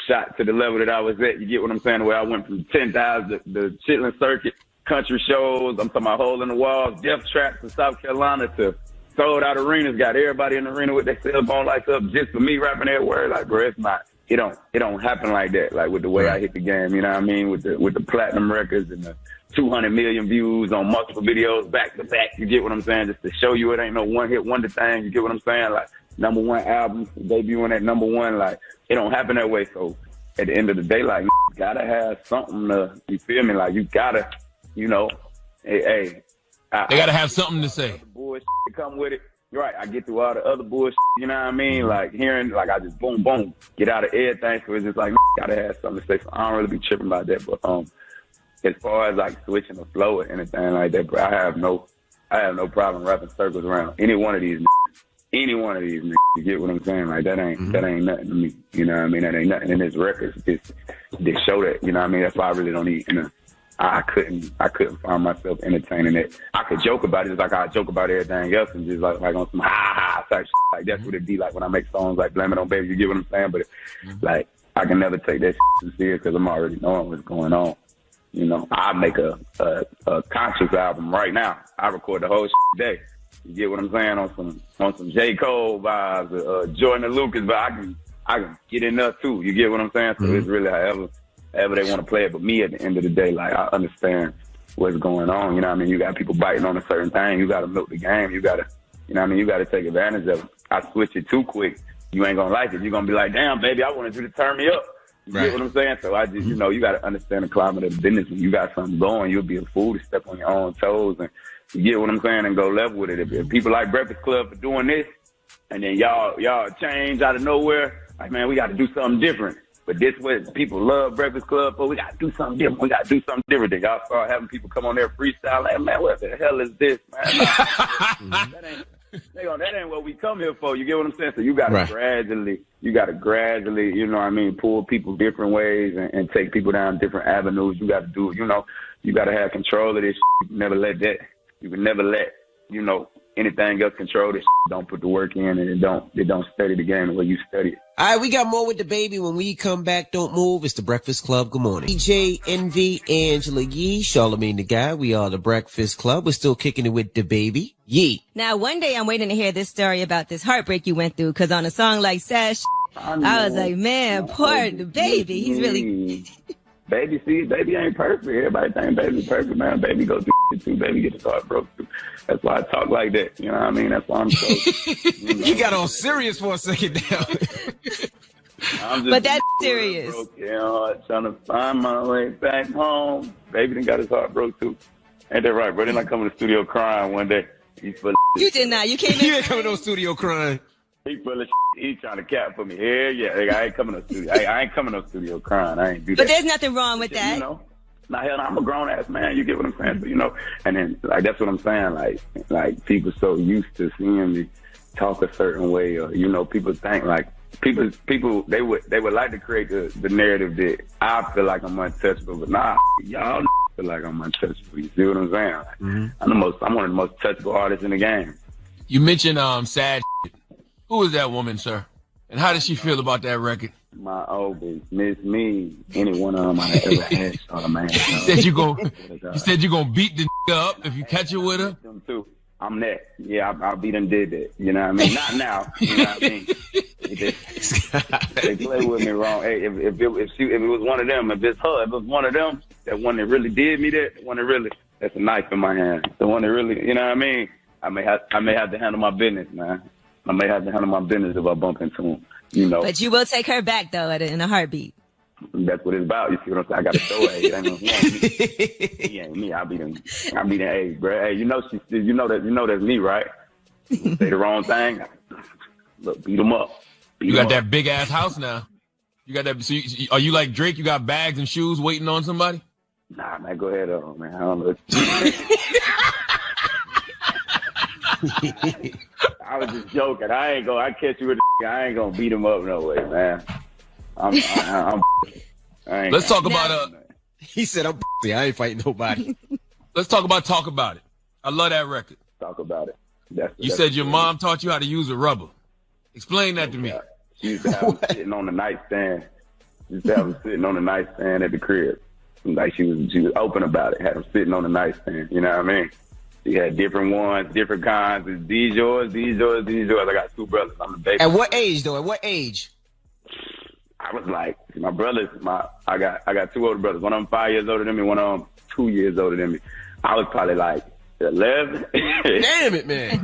shot to the level that I was at. You get what I'm saying? The way I went from 10,000, the Chitlin Circuit, country shows. I'm talking about hole in the walls, death traps in South Carolina to sold out arenas. Got everybody in the arena with their cell phone lights up just for me rapping that word. Like, bro, it's not. It don't happen like that. Like with the way I hit the game, you know what I mean? With the platinum records and the 200 million views on multiple videos back to back. You get what I'm saying? Just to show you it ain't no one hit wonder thing. You get what I'm saying? Like #1 album, debuting at #1. Like it don't happen that way. So at the end of the day, like you gotta have something to. You feel me? Like you gotta, hey. They gotta have something to say. Bullshit come with it. Right, I get through all the other bullshit, you know what I mean? Like hearing, like I just boom, boom, get out of everything. So it's just like, gotta have something to say. So I don't really be tripping about that. But as far as like switching the flow or anything like that, bro, I have no problem wrapping circles around any one of these niggas. Any one of these niggas. You get what I'm saying? Like that ain't nothing to me. You know what I mean? That ain't nothing in this record. Just show that. You know what I mean? That's why I really don't need. You know, I couldn't find myself entertaining it. I could joke about it just like I joke about everything else and just like on some ha type shit. Like that's what it be like when I make songs like Blame It On Baby. You get what I'm saying? But like I can never take that shit too serious because I'm already knowing what's going on. You know, I make a conscious album right now. I record the whole shit today. You get what I'm saying on some J. Cole vibes, Jordan Lucas, but I can get in there too. You get what I'm saying? So it's really however they want to play it. But me at the end of the day, like I understand what's going on. You know what I mean? You got people biting on a certain thing. You got to milk the game. You got to, you know what I mean? You got to take advantage of it. I switch it too quick. You ain't gonna like it. You're gonna be like, damn, baby, I wanted you to turn me up. You get what I'm saying? So I just, you know, you got to understand the climate of the business. When you got something going, you'll be a fool to step on your own toes and you get what I'm saying and go level with it. If people like Breakfast Club for doing this, and then y'all change out of nowhere, like man, we got to do something different. But this what people love Breakfast Club for. We got to do something different. We got to do something different. Then y'all start having people come on there freestyle. Like man, what the hell is this, man? That ain't what we come here for. You get what I'm saying? So you got to gradually, you know what I mean, pull people different ways and take people down different avenues. You got to do, you know, you got to have control of this. You can never let that. You can never let, you know, anything else control this. Don't put the work in and it don't study the game the way you study it. All right, we got more with the baby. When we come back, don't move. It's the Breakfast Club. Good morning. DJ, Envy, Angela Yee, Charlamagne the Guy. We are the Breakfast Club. We're still kicking it with the baby. Yee. Now, one day I'm waiting to hear this story about this heartbreak you went through, because on a song like Sash, I was like, man, poor the baby. He's really... Baby, see, baby ain't perfect. Everybody think baby's perfect, man. Baby go through shit too. Baby get his heart broke too. That's why I talk like that. You know what I mean? That's why I'm so... You got all serious for a second now. But that's serious. Trying to find my way back home. Baby done got his heart broke too. Ain't that right, bro? Then I come in the studio crying one day. He's full of You did not. You came in. You ain't coming to no studio crying. He full of He trying to cap for me. Hell yeah. I ain't coming to studio. I ain't coming to studio crying. I ain't do that. But there's nothing wrong with that. You know? Nah, hell, I'm a grown ass man. You get what I'm saying? So, you know, and then like that's what I'm saying. Like people so used to seeing me talk a certain way, or you know, people think like people they would like to create the narrative that I feel like I'm untouchable, but nah, y'all feel like I'm untouchable. You see what I'm saying? Like, I'm one of the most touchable artists in the game. You mentioned sad. Who is that woman, sir? And how does she feel about that record? My oldest, Miss Me. Any one of them I ever had, Charlamagne. You said you gonna beat the up if you catch it with her? Them too. I'm that. Yeah, I beat and did that. You know what I mean? Not now. You know what I mean? They play with me wrong. Hey, if it was one of them, if it's her, if it was one of them, that one that really did me that, the one that really, that's a knife in my hand. The one that really, you know what I mean? I may have to handle my business, man. I may have to handle my business if I bump into him, you know. But you will take her back, though, in a heartbeat. That's what it's about. You see what I'm saying? I got to show her. He ain't me. I be the hey, bro. Hey, you know that's me, right? Say the wrong thing. Look, beat him up. You got that big ass house now. You got that. So are you like Drake? You got bags and shoes waiting on somebody? Nah, man. Go ahead, man. I don't know. I was just joking. I catch you with I ain't gonna beat him up no way, man. Let's talk about He said I ain't fighting nobody. Let's talk about Talk About It. I love that record. Talk About It. You said your mom taught you how to use a rubber. Explain that to me. She used to have him sitting on the nightstand. At the crib. Like she was open about it. Had him sitting on the nightstand. You know what I mean? She had different ones, different kinds. Is these yours? I got two brothers. I'm the baby. At what age, though? At what age? I was like, my brothers, I got two older brothers. One of them 5 years older than me, one of them 2 years older than me. I was probably like 11. Damn it, man.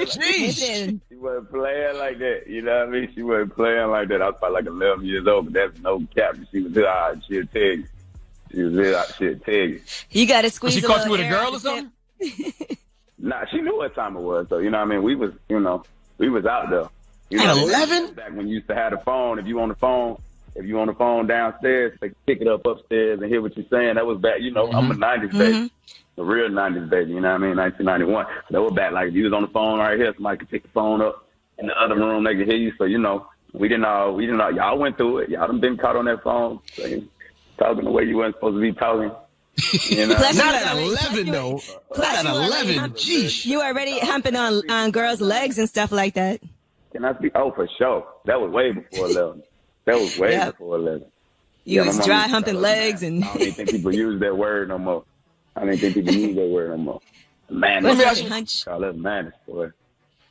Jeez. She wasn't playing like that. You know what I mean? She wasn't playing like that. I was probably like 11 years old, but that's no cap. She was there. She'll tell you. She'll tell you. You got to squeeze. She caught you with a girl or something? Nah, she knew what time it was. So, you know what I mean? We was out there. You at know, 11? Back when you used to have the phone, if you on the phone, if you on the phone downstairs, they pick it up upstairs and hear what you're saying. That was back, you know, I'm a 90s baby. A real 90s baby, you know what I mean? 1991. So that was back, like, if you was on the phone right here, somebody could pick the phone up in the other room, they could hear you. So, you know, we didn't all, y'all went through it. Y'all done been caught on that phone, talking the way you weren't supposed to be talking. You know? Not at 11, though. Not at 11. Jeez. You already humping on girls' legs and stuff like that. Can I speak? Oh, for sure. That was way before 11. That was way before 11. You was dry humping legs and. I don't even think people use that word no more. I don't think people use that word no more. Man, Let me ask you, call that madness, boy.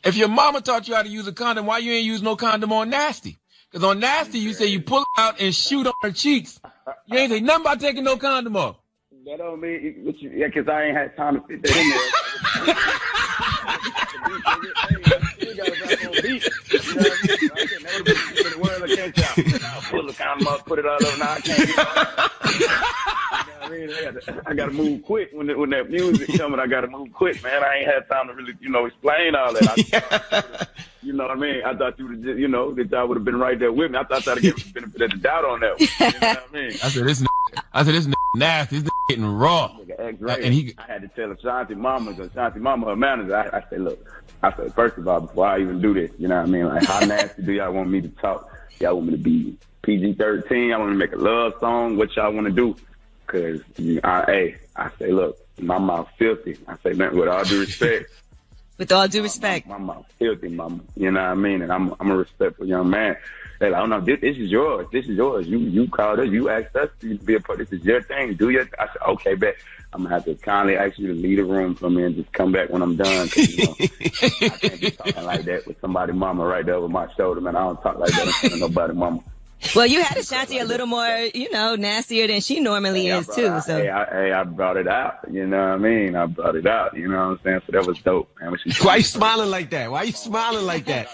If your mama taught you how to use a condom, why you ain't use no condom on Nasty? Because on Nasty, you say you pull it out and shoot on her cheeks. You ain't say nothing about taking no condom off. That don't mean, because I ain't had time to fit that in there. You got to back on beat. You know what I mean? I can't the world against y'all. I'll pull the condom up, put it all over. Now I can't. I got to move quick when that music coming. I got to move quick, man. I ain't had time to really, explain all that. You know what I mean? I thought you would have, that y'all would have been right there with me. I thought I'd give the benefit of the doubt on that one. You know what I mean? I said, this nasty. This getting raw. Right. And I had to tell Ashanti Mama, her manager, I said, look, first of all, before I even do this, you know what I mean? Like, how nasty do y'all want me to talk? Y'all want me to be PG-13? Y'all want me to make a love song? What y'all want to do? Because, I say, look, my mouth filthy. I say, man, with all due respect. With all due respect. My mouth filthy, mama. You know what I mean? And I'm a respectful young man. They're like, oh, no, this is yours. This is yours. You called us. You asked us to be a part. This is your thing. Do your thing. I said, okay, bet. I'm going to have to kindly ask you to leave the room for me and just come back when I'm done. Cause, I can't be talking like that with somebody's mama right there over my shoulder, man. I don't talk like that in front of nobody's mama. Well, you had Ashanti a little more, nastier than she normally is, too. So I brought it out. You know what I mean? I brought it out. You know what I'm saying? So that was dope, man. Why you smiling like that? Why you smiling like that?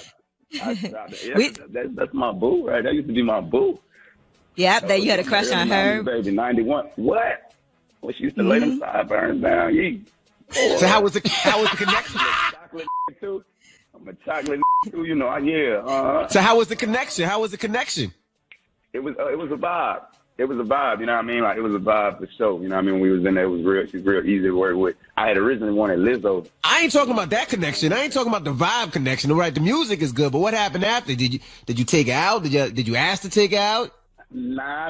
That's my boo, right? That used to be my boo. Yeah, that you had a crush on her. Baby, 91. What? Well, she used to lay them sideburns down. So how was the connection? Chocolate too. I'm a chocolate too. So how was the connection? It was a vibe. It was a vibe, you know what I mean? Like, it was a vibe for sure. You know what I mean? When we was in there, she's real easy to work with. I had originally wanted Lizzo. I ain't talking about that connection. I ain't talking about the vibe connection. All right, the music is good, but what happened after? Did you take her out? Did you ask to take her out? Nah.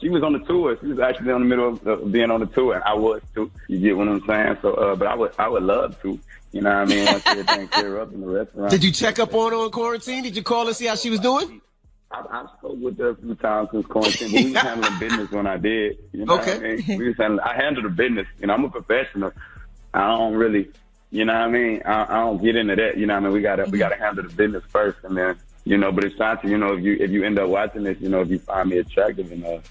She was on the tour. She was actually in the middle of being on the tour, and I was too. You get what I'm saying? So, but I would love to. You know what I mean? Once everything clear up in the restaurant. Did you check up on her in quarantine? Did you call her, see how she was doing? I spoke with her a few times since quarantine, but we was handling business when I did. You know what I mean? I handle the business. I'm a professional. I don't really, you know what I mean? I don't get into that. You know what I mean? We gotta handle the business first, and then, but it's time to, if you end up watching this, if you find me attractive enough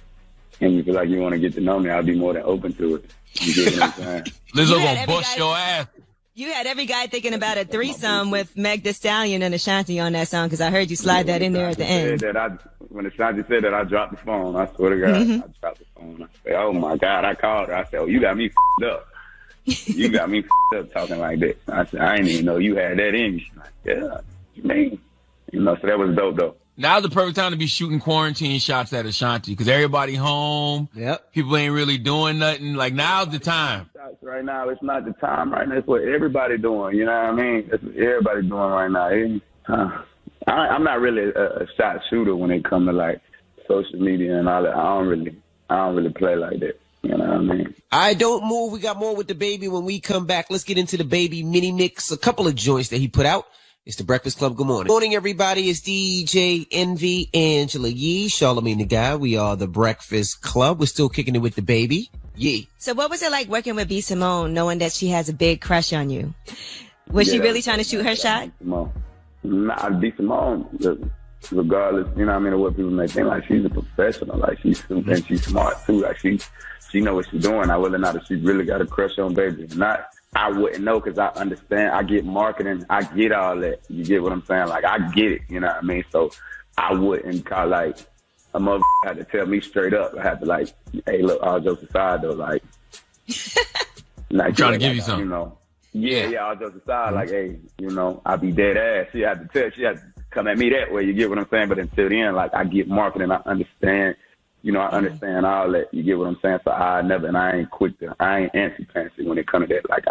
and you feel like you want to get to know me, I'll be more than open to it. You get what I'm saying? Lizzo gonna bust your ass. You had every guy thinking about a threesome with Meg Thee Stallion and Ashanti on that song, because I heard you slide that in there at the end. When Ashanti said that, I dropped the phone. I swear to God, I dropped the phone. I said, oh, my God, I called her. I said, oh, you got me f***ed up. You got me f***ed up talking like that. I said, I didn't even know you had that in you. She's like, yeah, what you mean? So that was dope, though. Now's the perfect time to be shooting quarantine shots at Ashanti, because everybody home. Yep. People ain't really doing nothing. Like, now's the time. Right now, it's not the time right now. It's what everybody doing. You know what I mean? That's what everybody doing right now. I'm not really a shot shooter when it comes to like social media and all that. I don't really play like that. You know what I mean? All right, don't move. We got more with the baby when we come back. Let's get into the baby mini mix. A couple of joints that he put out. It's the Breakfast Club. Good morning. Good morning, everybody. It's DJ Envy, Angela Yee, Charlamagne the Guy. We are the Breakfast Club. We're still kicking it with the baby. Yee. So what was it like working with B. Simone, knowing that she has a big crush on you? Was she really trying to shoot her shot? Nah, B. Simone, regardless, you know what I mean, of what people may think, like, she's a professional. Like, she's smart, too. Like, she know what she's doing. I whether or not if she really got a crush on baby or not, I wouldn't know, because I understand. I get marketing. I get all that. You get what I'm saying? Like, I get it. You know what I mean? So I wouldn't call, like, a mother had to tell me straight up. I had to, like, hey, look, all jokes aside, though, like I'm trying to give you something. Yeah, all jokes aside, like, hey, I be dead ass. She had to come at me that way. You get what I'm saying? But until then, like, I get marketing, I understand. You know, I understand all that. You get what I'm saying? So I ain't antsy-pantsy when it comes to that. Like,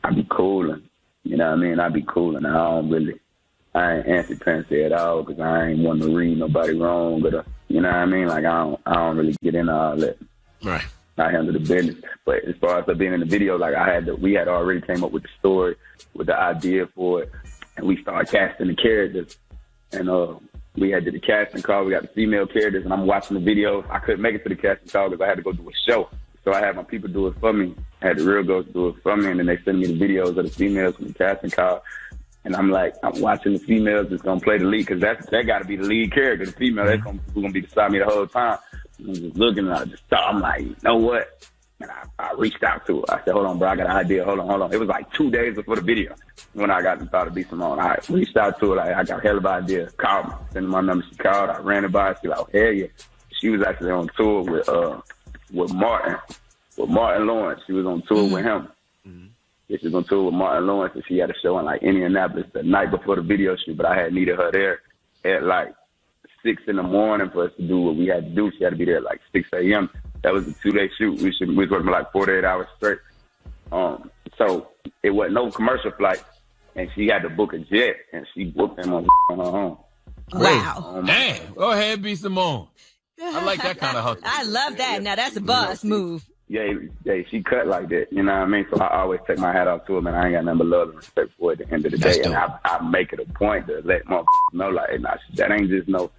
I be coolin'. You know what I mean? I be coolin'. I ain't antsy-pantsy at all because I ain't want to read nobody wrong. But, you know what I mean? Like, I don't really get into all that. Right. I handle the business. But as far as being in the video, like, we had already came up with the story, with the idea for it, and we started casting the characters. And we had did the casting call. We got the female characters, and I'm watching the video. I couldn't make it to the casting call because I had to go do a show. So I had my people do it for me. I had the real girls do it for me, and then they send me the videos of the females from the casting call. And I'm like, I'm watching the females that's gonna play the lead because that got to be the lead character. The female that's gonna be beside me the whole time. I'm just looking, and I just thought, I'm like, you know what? And I reached out to her. I said, hold on, bro, I got an idea. Hold on. It was like 2 days before the video when I got and thought it'd be Simone. I reached out to her. Like, I got a hell of an idea. Called me. Sent her my number. She called. I ran it by her. She like, oh, hell yeah. She was actually on tour with Martin Lawrence. She was on tour with him. She was on tour with Martin Lawrence, and she had a show in, like, Indianapolis the night before the video shoot, but I had needed her there at, like, 6 in the morning for us to do what we had to do. She had to be there at, like, 6 a.m. That was a 2-day shoot. We was working like 4 to 8 hours straight. So it wasn't no commercial flight, and she had to book a jet, and she booked him on her own. Wow. Damn. Go ahead, be Simone. I like that kind of hustle. I love that. Now that's a boss move. Yeah, she cut like that. You know what I mean? So I always take my hat off to her, man. I ain't got nothing but love and respect for her at the end of the day. And I make it a point to let motherfuckers know, like, nah, that ain't just no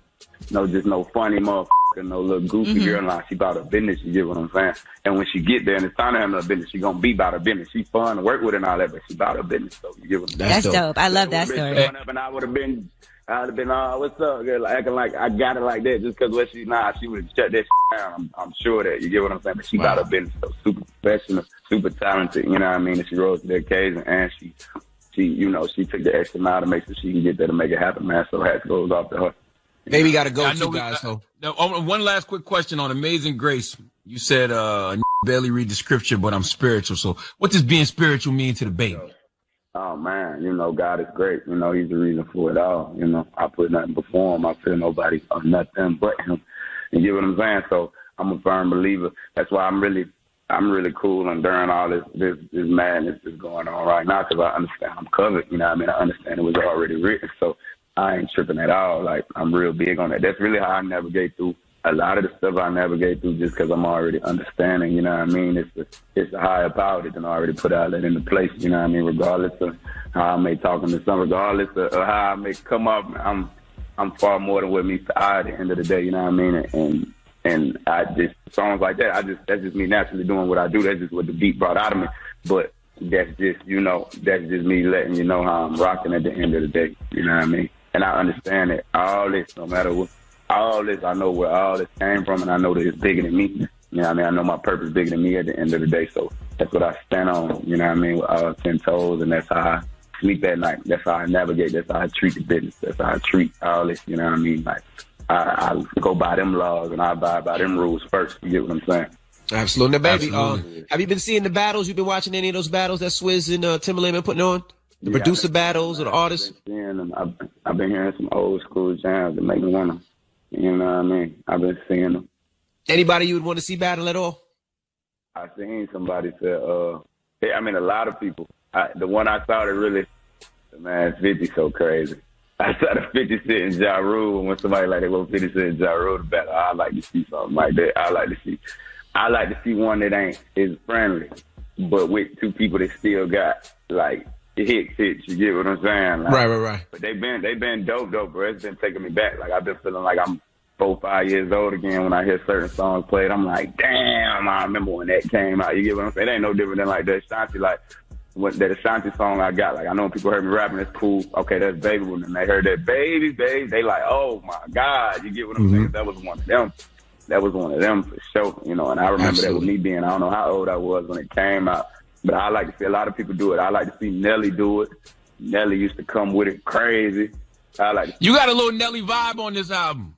funny motherfucker, no little goofy girl. Nah, she about her business. You get what I'm saying? And when she get there and it's time to handle her business, she gonna be about her business. She fun to work with and all that, but she about her business. So you get what I'm saying? That's dope. I love that story. And I would have been, what's up, girl? Acting like I got it like that just because she would have shut that shit down. I'm sure that. You get what I'm saying? But she about her business. So super professional, super talented. You know what I mean? And she rose to the occasion, and she took the extra mile to make sure she can get there to make it happen, man. So hats goes off to her. Baby got to go too, guys. So one last quick question on Amazing Grace. You said barely read the scripture, but I'm spiritual. So what does being spiritual mean to the baby? Oh, man, God is great. He's the reason for it all. I put nothing before him. I feel nobody or nothing but him. You get what I'm saying? So I'm a firm believer. That's why I'm really cool and during all this madness that's going on right now because I understand I'm covered. You know what I mean? I understand it was already written. So I ain't tripping at all. Like, I'm real big on that. That's really how I navigate through a lot of the stuff I navigate through just because I'm already understanding, you know what I mean? It's the higher power that can already put all that into place, you know what I mean? Regardless of how I may talk to some, regardless of how I may come up, I'm far more than what meets the eye at the end of the day, you know what I mean? And I just, songs like that, that's just me naturally doing what I do. That's just what the beat brought out of me. But that's just me letting you know how I'm rocking at the end of the day, you know what I mean? And I understand that all this, no matter what, all this, I know where all this came from, and I know that it's bigger than me. You know what I mean? I know my purpose is bigger than me at the end of the day, so that's what I stand on, you know what I mean, with all 10 toes, and that's how I sleep at night. That's how I navigate. That's how I treat the business. That's how I treat all this, you know what I mean? Like, I go by them laws, and I abide by them rules first. You get what I'm saying? Absolutely. Now, baby, Absolutely. Have you been seeing the battles? You've been watching any of those battles that Swizz and Timbaland been putting on? The producer battles or the artists? I've been hearing some old school jams that make me want to, you know what I mean? I've been seeing them. Anybody you would want to see battle at all? I seen somebody say, a lot of people. The one I saw that really, man, 50 so crazy. I saw the 50 Cent and Ja Rule, and when somebody like they want 50 Cent and Ja Rule to battle, I like to see something like that. I like to see one that is friendly, but with two people that still got, like, hits, you get what I'm saying? Like, right. But they've been dope, bro. It's been taking me back. Like, I've been feeling like I'm 4-5 years old again when I hear certain songs played. I'm like, damn, I remember when that came out. You get what I'm saying? It ain't no different than like the Ashanti, like, that Ashanti song I got. Like, I know when people heard me rapping, it's cool. Okay, that's Baby Woman. They heard that baby, they like, oh my God. You get what I'm saying? That was one of them. That was one of them for sure, and I remember that with me being, I don't know how old I was when it came out. But I like to see a lot of people do it. I like to see Nelly do it. Nelly used to come with it crazy. You got a little Nelly vibe on this album.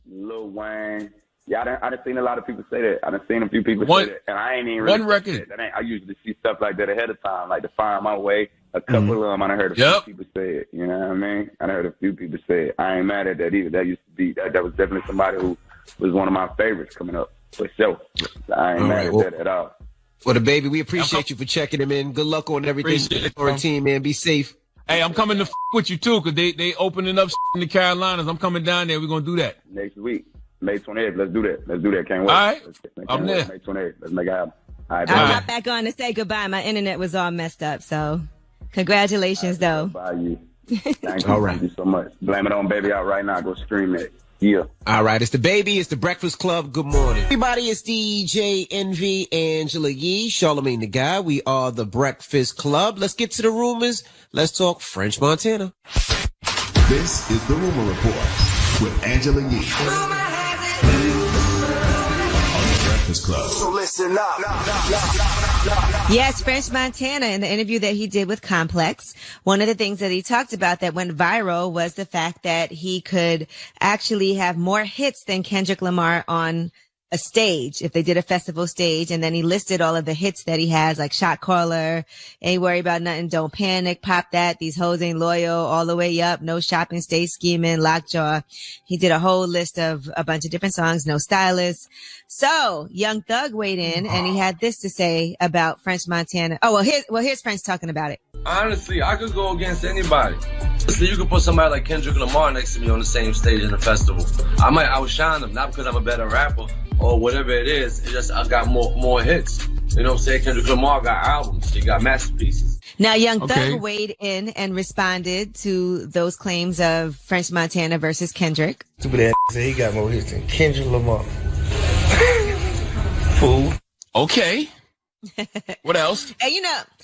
Lil Wayne. Yeah, I done seen a lot of people say that. I done seen a few people say that. And I ain't even really one record. I usually see stuff like that ahead of time, like to find my way. a couple of them, I heard a few people say it. You know what I mean? I heard a few people say it. I ain't mad at that either. That used to be that was definitely somebody who was one of my favorites coming up for sure. So I ain't mad at that at all. Well, the baby, we appreciate you for checking him in. Good luck on everything for our team, man. Be safe. Hey, I'm coming to with you too, cause they opening up in the Carolinas. I'm coming down there. We're gonna do that next week, May 28th. Let's do that. Can't wait. All right, I'm there. May 28th. Let's make it happen. All right, I got back on to say goodbye. My internet was all messed up, so congratulations, though. Bye, you. Thank you. All right. Thank you so much. Blame it on Baby Out right now. Go stream it. Yeah. All right. It's the baby. It's the Breakfast Club. Good morning. Everybody, it's DJ Envy, Angela Yee, Charlamagne the Guy. We are the Breakfast Club. Let's get to the rumors. Let's talk French Montana. This is the Rumor Report with Angela Yee. Club. So listen up. Yes, French Montana, in the interview that he did with Complex, one of the things that he talked about that went viral was the fact that he could actually have more hits than Kendrick Lamar on a stage, if they did a festival stage. And then he listed all of the hits that he has, like Shot Caller, Ain't Worry About Nothing, Don't Panic, Pop That, These Hoes Ain't Loyal, All the Way Up, No Shopping, Stay Scheming, Lockjaw. He did a whole list of a bunch of different songs, No Stylist. So Young Thug weighed in and he had this to say about French Montana. Oh, here's French talking about it. Honestly, I could go against anybody. So you could put somebody like Kendrick Lamar next to me on the same stage in a festival. I might outshine them, not because I'm a better rapper or whatever it is. It's just I got more hits. You know what I'm saying? Kendrick Lamar got albums. He got masterpieces. Now, Young Thug weighed in and responded to those claims of French Montana versus Kendrick. Stupid ass said he got more hits than Kendrick Lamar. Fool. Okay. What else?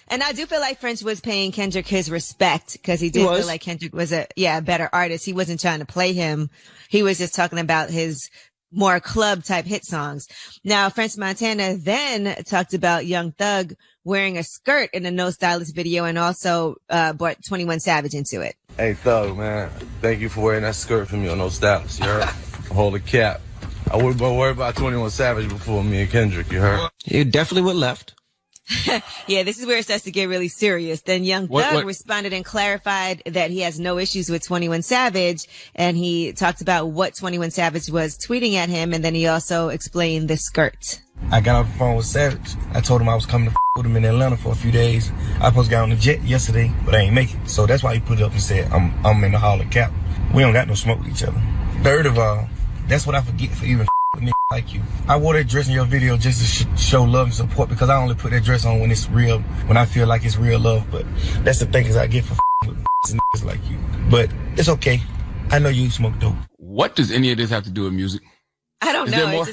And I do feel like French was paying Kendrick his respect because he did feel like Kendrick was a better artist. He wasn't trying to play him. He was just talking about his more club type hit songs. Now, French Montana then talked about Young Thug wearing a skirt in a No Stylist video and also brought 21 Savage into it. Hey, Thug, man. Thank you for wearing that skirt for me on No Stylist. You heard? Hold the cap. I wouldn't worry about 21 Savage before me and Kendrick. You heard? You definitely went left. Yeah, this is where it starts to get really serious. Then Young Thug responded and clarified that he has no issues with 21 Savage, and he talked about what 21 Savage was tweeting at him, and then he also explained the skirt. I got off the phone with Savage. I told him I was coming to with him in Atlanta for a few days. I supposed to get on the jet yesterday, but I ain't make it. So that's why he put it up and said, I'm in the Hall of Cap. We don't got no smoke with each other. Third of all, that's what I forget for even with niggas like you. I wore that dress in your video just to show love and support because I only put that dress on when it's real, when I feel like it's real love. But that's the thing is I get for with niggas like you. But it's okay. I know you smoke dope. What does any of this have to do with music? I don't know.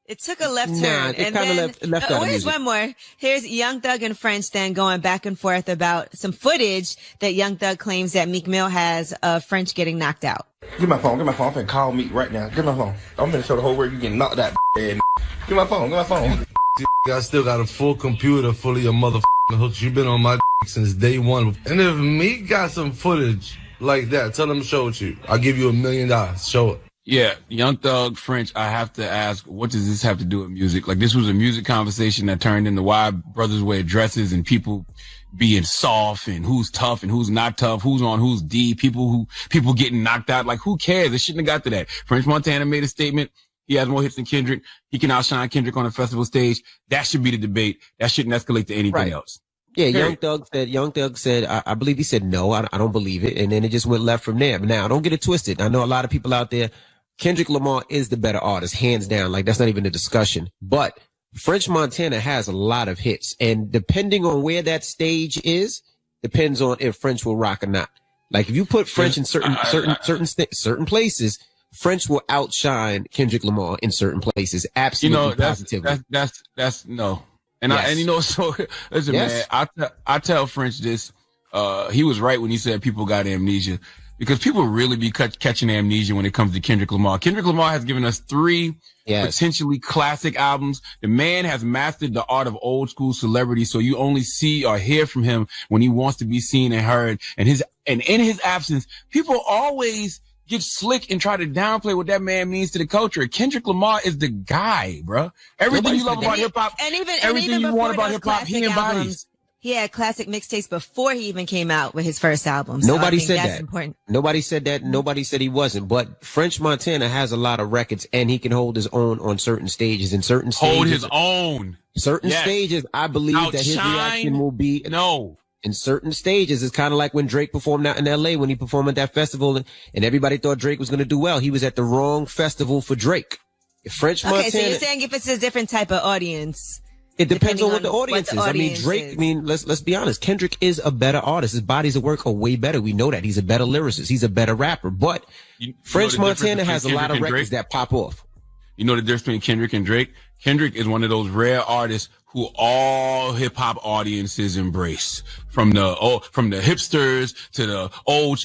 It took a left turn. And then left out here's one more. Here's Young Thug and French then going back and forth about some footage that Young Thug claims that Meek Mill has of French getting knocked out. Get my phone. I'm finna call Meek right now. Get my phone. I'm finna show the whole world you getting knocked out. Get my phone. I still got a full computer full of your motherfucking hooks. You've been on my since day one. And if Meek got some footage like that, tell him to show it to you. I'll give you $1 million. Show it. Yeah, Young Thug, French, I have to ask, what does this have to do with music? Like, this was a music conversation that turned into why brothers wear dresses and people being soft and who's tough and who's not tough, who's on who's D, people getting knocked out. Like, who cares? It shouldn't have got to that. French Montana made a statement. He has more hits than Kendrick. He can outshine Kendrick on a festival stage. That should be the debate. That shouldn't escalate to anything else. Yeah, Young Thug said, I believe he said no, I don't believe it. And then it just went left from there. But now, don't get it twisted. I know a lot of people out there, Kendrick Lamar is the better artist, hands down. Like, that's not even a discussion. But French Montana has a lot of hits. And depending on where that stage is, depends on if French will rock or not. Like, if you put French in certain places, French will outshine Kendrick Lamar in certain places. Absolutely, positively. That's no. And yes. So listen, yes. Man, I tell French this. He was right when he said people got amnesia. Because people really be catching amnesia when it comes to Kendrick Lamar. Kendrick Lamar has given us 3 potentially classic albums. The man has mastered the art of old school celebrity, so you only see or hear from him when he wants to be seen and heard. And in his absence, people always get slick and try to downplay what that man means to the culture. Kendrick Lamar is the guy, bro. Everything you love about hip hop, everything you want about hip hop, he embodies. he had classic mixtapes before he even came out with his first album. So Nobody I think said that's that. important. Nobody said that. Nobody said he wasn't. But French Montana has a lot of records, and he can hold his own on certain stages. In certain stages, Hold his own. Certain stages, I believe that his reaction will be no. In certain stages, it's kind of like when Drake performed out in L.A. when he performed at that festival, and everybody thought Drake was going to do well. He was at the wrong festival for Drake. French Montana. Okay, so you're saying if it's a different type of audience. It depends on what the audience is. audience let's be honest. Kendrick is a better artist. His bodies of work are way better. We know that. He's a better lyricist. He's a better rapper. But French Montana has a lot of records that pop off. You know the difference between Kendrick and Drake? Kendrick is one of those rare artists who all hip hop audiences embrace. From the hipsters to the old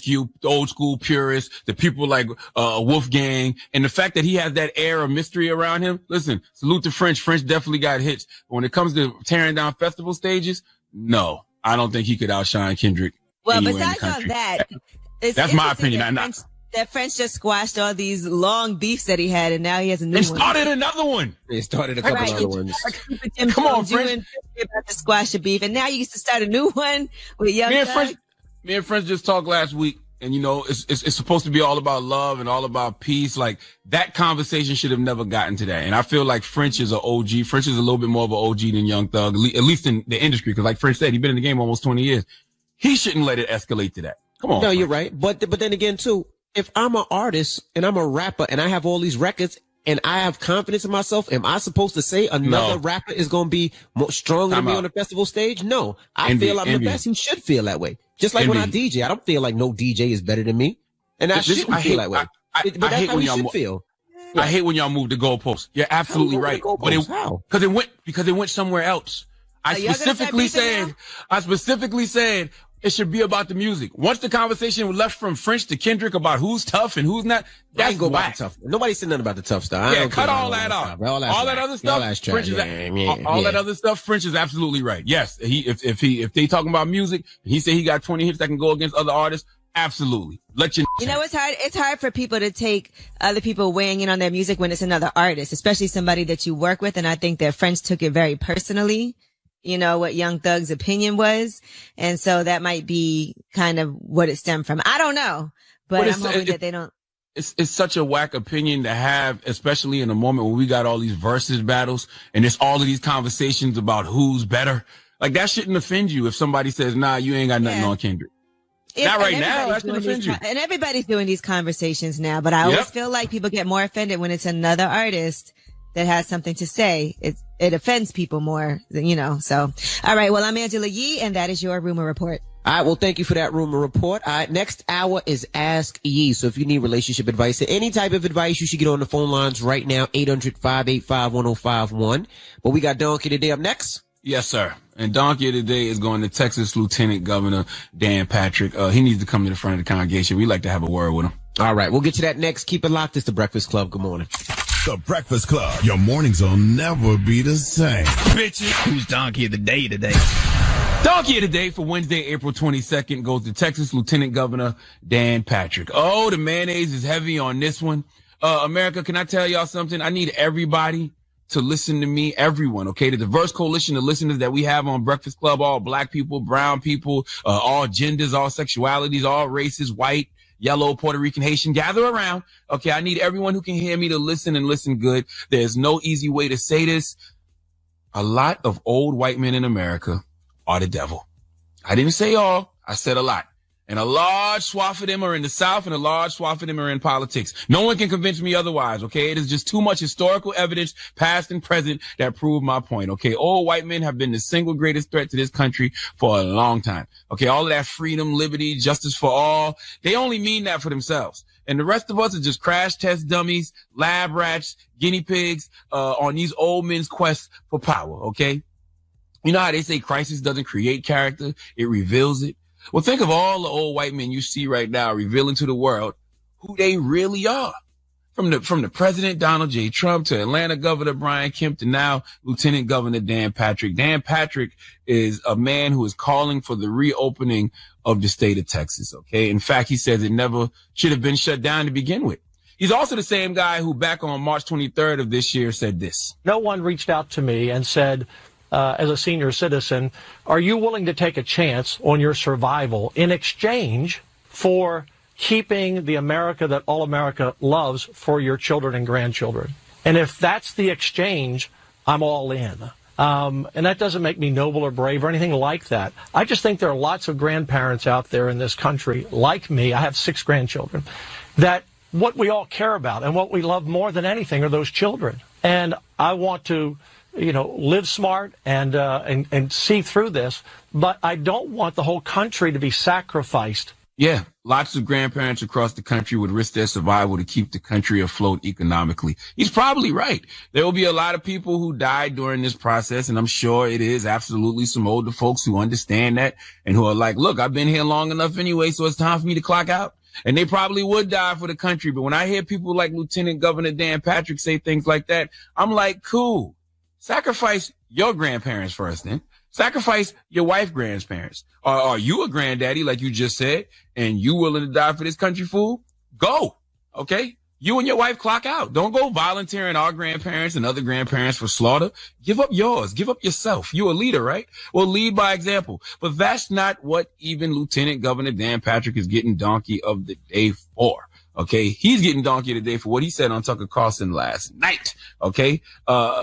school purists, the people like Wolfgang, and the fact that he has that air of mystery around him. Listen, salute to French. French definitely got hits. But when it comes to tearing down festival stages, no, I don't think he could outshine Kendrick. Well, besides all that, that's my opinion. That French just squashed all these long beefs that he had, and now he has a new one. It started another one. It started a couple other ones. Come on, French. About to squash the beef, and now you used to start a new one with Young Thug. Me and French just talked last week, and you know, it's supposed to be all about love and all about peace. Like that conversation should have never gotten to that. And I feel like French is an OG. French is a little bit more of an OG than Young Thug, at least in the industry. Because like French said, he's been in the game almost 20 years. He shouldn't let it escalate to that. Come on. No, French. You're right. But then again, too, if I'm an artist and I'm a rapper and I have all these records and I have confidence in myself, am I supposed to say another rapper is going to be more stronger than me on the festival stage? No, I feel I'm the best. He should feel that way. Just like when I DJ, I don't feel like no DJ is better than me. And I shouldn't feel that way. But that's how we should feel. I hate when y'all move the goalposts. You're absolutely right. But because it went somewhere else. I specifically said it should be about the music. Once the conversation left from French to Kendrick about who's tough and who's not, that's go about the tough. Nobody said nothing about the tough stuff. Yeah, cut all that out. All that other stuff. That other stuff. French is absolutely right. Yes, if they talking about music, he said he got 20 hits that can go against other artists. Absolutely. You know, it's hard. It's hard for people to take other people weighing in on their music when it's another artist, especially somebody that you work with. And I think that French took it very personally. You know, what Young Thug's opinion was. And so that might be kind of what it stemmed from. I don't know, but I'm hoping that they don't. It's such a whack opinion to have, especially in a moment when we got all these versus battles and it's all of these conversations about who's better. Like that shouldn't offend you if somebody says, nah, you ain't got nothing on Kendrick. Not right now. That shouldn't offend you. And everybody's doing these conversations now, but I always feel like people get more offended when it's another artist that has something to say. It offends people more than, you know, so. All right. Well, I'm Angela Yee, and that is your rumor report. All right. Well, thank you for that rumor report. All right. Next hour is Ask Yee. So if you need relationship advice, any type of advice, you should get on the phone lines right now, 800-585-1051. But we got Donkey today up next. Yes, sir. And Donkey today is going to Texas Lieutenant Governor Dan Patrick. He needs to come to the front of the congregation. We'd like to have a word with him. All right. We'll get to that next. Keep it locked. It's the Breakfast Club. Good morning. The Breakfast Club. Your mornings will never be the same. Bitches. Who's Donkey of the Day today? Donkey of the Day for Wednesday, April 22nd goes to Texas Lieutenant Governor Dan Patrick. Oh, the mayonnaise is heavy on this one. America, can I tell y'all something? I need everybody to listen to me, everyone, okay? The diverse coalition of listeners that we have on Breakfast Club, all black people, brown people, all genders, all sexualities, all races, white, yellow, Puerto Rican, Haitian, gather around. Okay, I need everyone who can hear me to listen and listen good. There's no easy way to say this. A lot of old white men in America are the devil. I didn't say all, I said a lot. And a large swath of them are in the South and a large swath of them are in politics. No one can convince me otherwise, okay? It is just too much historical evidence, past and present, that prove my point, okay? Old white men have been the single greatest threat to this country for a long time, okay? All of that freedom, liberty, justice for all, they only mean that for themselves. And the rest of us are just crash test dummies, lab rats, guinea pigs, on these old men's quest for power, okay? You know how they say crisis doesn't create character, it reveals it? Well, think of all the old white men you see right now revealing to the world who they really are. From the President Donald J. Trump to Atlanta Governor Brian Kemp to now Lieutenant Governor Dan Patrick. Dan Patrick is a man who is calling for the reopening of the state of Texas, okay? In fact, he says it never should have been shut down to begin with. He's also the same guy who back on March 23rd of this year said this. No one reached out to me and said, as a senior citizen, are you willing to take a chance on your survival in exchange for keeping the America that all America loves for your children and grandchildren? And if that's the exchange, I'm all in. And that doesn't make me noble or brave or anything like that. I just think there are lots of grandparents out there in this country, like me, I have 6 grandchildren, that what we all care about and what we love more than anything are those children. And I want to, live smart and see through this, but I don't want the whole country to be sacrificed. Yeah, lots of grandparents across the country would risk their survival to keep the country afloat economically. He's probably right. There will be a lot of people who died during this process, and I'm sure it is absolutely some older folks who understand that and who are like, look, I've been here long enough anyway, so it's time for me to clock out. And they probably would die for the country. But when I hear people like Lieutenant Governor Dan Patrick say things like that, I'm like, cool. Sacrifice your grandparents first then. Sacrifice your wife's grandparents. Are you a granddaddy, like you just said, and you willing to die for this country, fool? Go. Okay? You and your wife clock out. Don't go volunteering our grandparents and other grandparents for slaughter. Give up yours. Give up yourself. You a leader, right? Well, lead by example. But that's not what even Lieutenant Governor Dan Patrick is getting donkey of the day for. Okay, he's getting donkey today for what he said on Tucker Carlson last night. Okay,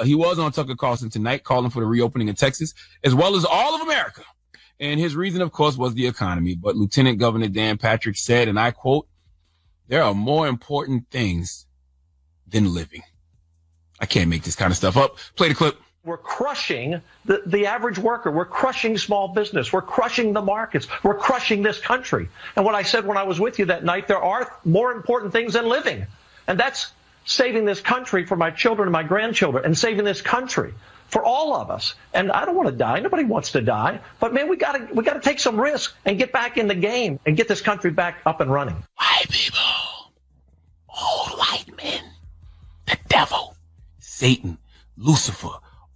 he was on Tucker Carlson tonight calling for the reopening of Texas as well as all of America. And his reason, of course, was the economy. But Lieutenant Governor Dan Patrick said, and I quote, "There are more important things than living." I can't make this kind of stuff up. Play the clip. We're crushing the average worker. We're crushing small business. We're crushing the markets. We're crushing this country. And what I said when I was with you that night, there are more important things than living. And that's saving this country for my children and my grandchildren and saving this country for all of us. And I don't want to die. Nobody wants to die. But, man, we gotta take some risk and get back in the game and get this country back up and running. White people, old white men, the devil, Satan, Lucifer,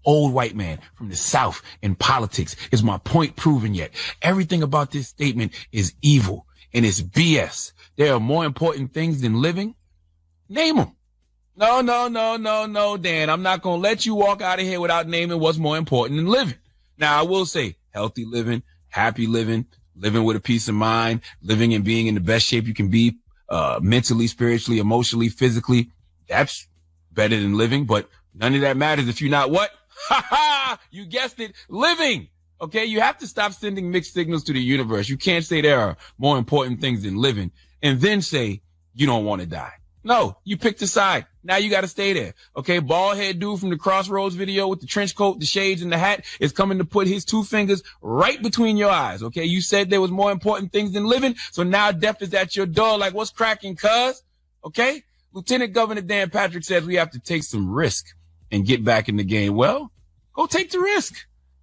old white man from the South in politics. Is my point proven yet? Everything about this statement is evil and it's BS. There are more important things than living. Name them. No, Dan. I'm not going to let you walk out of here without naming what's more important than living. Now, I will say healthy living, happy living, living with a peace of mind, living and being in the best shape you can be, mentally, spiritually, emotionally, physically. That's better than living, but none of that matters if you're not what? Ha ha! You guessed it. Living. Okay. You have to stop sending mixed signals to the universe. You can't say there are more important things than living and then say you don't want to die. No, you picked a side. Now you got to stay there. Okay. Bald head dude from the Crossroads video with the trench coat, the shades and the hat is coming to put his 2 fingers right between your eyes. Okay. You said there was more important things than living. So now death is at your door. Like, what's cracking, cuz? Okay. Lieutenant Governor Dan Patrick says we have to take some risk and get back in the game. Well, go take the risk.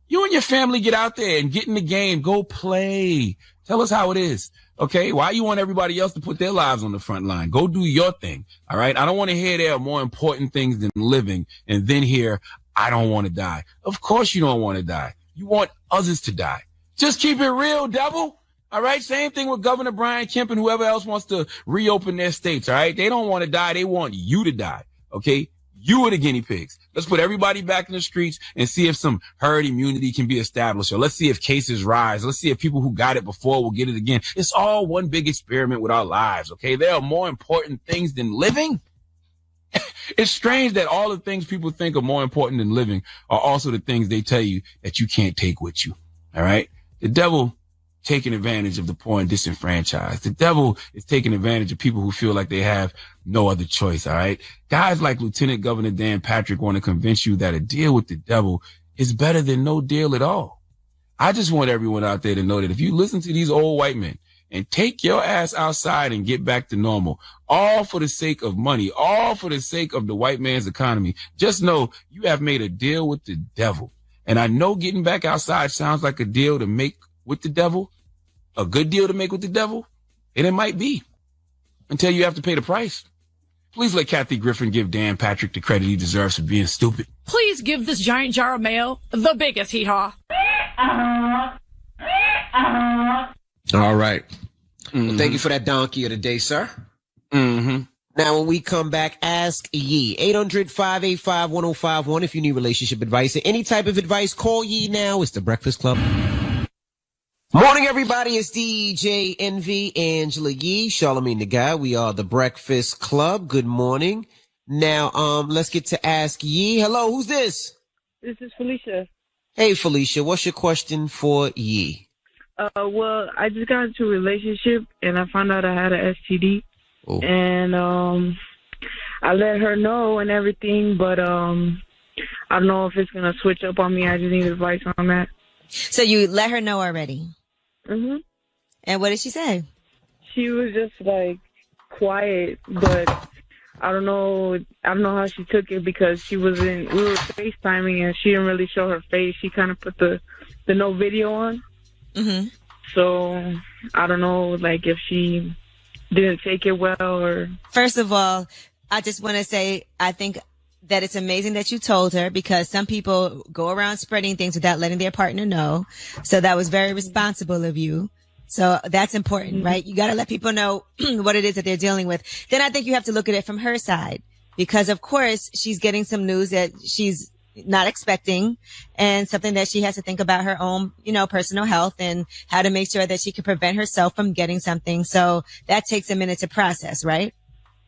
You and your family get out there and get in the game. Go play. Tell us how it is. Okay. Why you want everybody else to put their lives on the front line? Go do your thing. All right. I don't want to hear there are more important things than living and then hear, I don't want to die. Of course you don't want to die. You want others to die. Just keep it real, devil. All right. Same thing with Governor Brian Kemp and whoever else wants to reopen their states. All right. They don't want to die. They want you to die. Okay. You are the guinea pigs. Let's put everybody back in the streets and see if some herd immunity can be established. Or let's see if cases rise. Let's see if people who got it before will get it again. It's all one big experiment with our lives. Okay. There are more important things than living. It's strange that all the things people think are more important than living are also the things they tell you that you can't take with you. All right. The devil taking advantage of the poor and disenfranchised. The devil is taking advantage of people who feel like they have no other choice. All right. Guys like Lieutenant Governor Dan Patrick want to convince you that a deal with the devil is better than no deal at all. I just want everyone out there to know that if you listen to these old white men and take your ass outside and get back to normal, all for the sake of money, all for the sake of the white man's economy, just know you have made a deal with the devil. And I know getting back outside sounds like a deal to make with the devil, a good deal to make with the devil, and it might be until you have to pay the price. Please let Kathy Griffin give Dan Patrick the credit he deserves for being stupid. Please give this giant jar of mayo the biggest hee-haw. All right. Well, thank you for that donkey of the day, sir. Mm-hmm. Now, when we come back, ask Yee. 800-585-1051 if you need relationship advice or any type of advice. Call Yee now. It's The Breakfast Club. Morning, everybody. It's DJ Envy, Angela Yee, Charlamagne the Guy. We are The Breakfast Club. Good morning. Now, let's get to Ask Yee. Hello, who's this? This is Felicia. Hey, Felicia. What's your question for Yee? Well, I just got into a relationship and I found out I had an STD. Oh. And I let her know and everything, but I don't know if it's gonna switch up on me. I just need advice on that. So you let her know already? Mhm. And what did she say? She was just like quiet, but I don't know how she took it because we were FaceTiming and she didn't really show her face. She kind of put the no video on. Mhm. So I don't know, like if she didn't take it well or. First of all, I just want to say I think that it's amazing that you told her because some people go around spreading things without letting their partner know. So that was very responsible of you. So that's important, right? You got to let people know what it is that they're dealing with. Then I think you have to look at it from her side because of course she's getting some news that she's not expecting and something that she has to think about her own, personal health and how to make sure that she can prevent herself from getting something. So that takes a minute to process, right?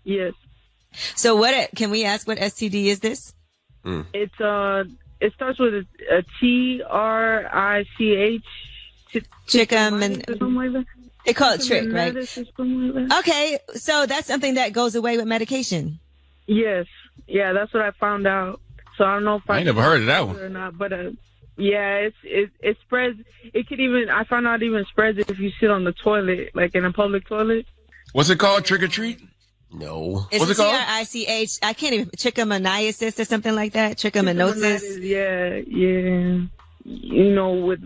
Yes. So can we ask what STD is this? It starts with a TRICH. Trichom and something like that. They call it trick, right? Okay, so that's something that goes away with medication. Yes. Yeah, that's what I found out. So I don't know if I ain't never heard of that one or not, but yeah, it spreads. It could even I found out it even spreads if you sit on the toilet, like in a public toilet. What's it called? Trick or treat? No. What's it called? TRICH. I can't even trichomoniasis or something like that. Trichomoniasis. Yeah. With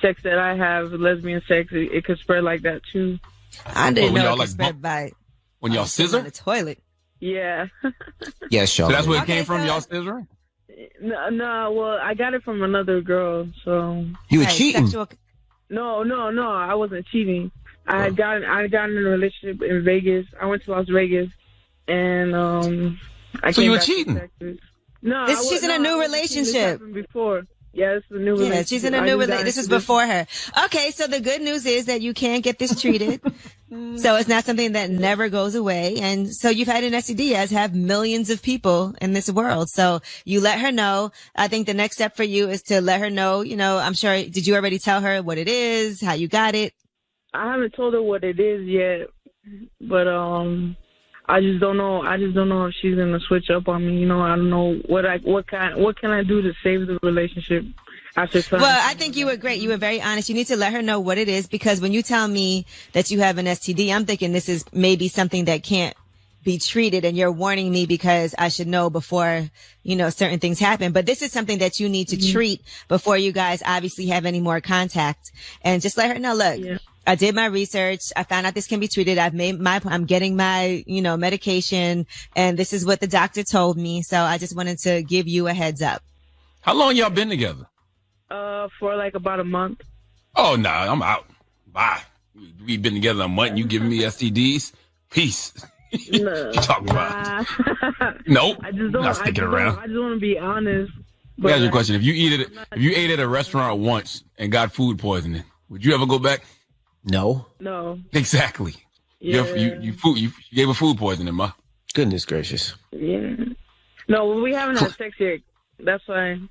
sex that I have, lesbian sex, it could spread like that too. I didn't know it could spread by when y'all scissor on the toilet. Yeah. Yes, so that's where it came from. Y'all scissoring? No. Well, I got it from another girl. So you were cheating? No. I wasn't cheating. I had gotten in a relationship in Vegas. I went to Las Vegas, and So you were cheating? No, she's in a new relationship. This happened before. Yeah, it's a new relationship. Yeah, she's in a new relationship. This was before her. Okay, so the good news is that you can get this treated. So it's not something that never goes away. And so you've had an STD, as have millions of people in this world. So you let her know. I think the next step for you is to let her know, I'm sure, did you already tell her what it is, how you got it? I haven't told her what it is yet, but I just don't know. I just don't know if she's gonna switch up on me. I don't know what can I do to save the relationship after time. Well, I think you were great. You were very honest. You need to let her know what it is because when you tell me that you have an STD, I'm thinking this is maybe something that can't be treated, and you're warning me because I should know before certain things happen. But this is something that you need to treat before you guys obviously have any more contact. And just let her know. Look. Yeah. I did my research. I found out this can be treated. I'm getting my, medication, and this is what the doctor told me. So I just wanted to give you a heads up. How long y'all been together? For like about a month. Oh, no, I'm out. Bye. We've been together a month and you giving me STDs? Peace. No, you talking about? Nope. I just don't. Not sticking around. I just want to be honest. Here's your question. If you ate at a restaurant once and got food poisoning, would you ever go back? No. No. Exactly. Yeah. You gave her food poisoning, ma. Goodness gracious. Yeah. No, we haven't had sex yet. That's why.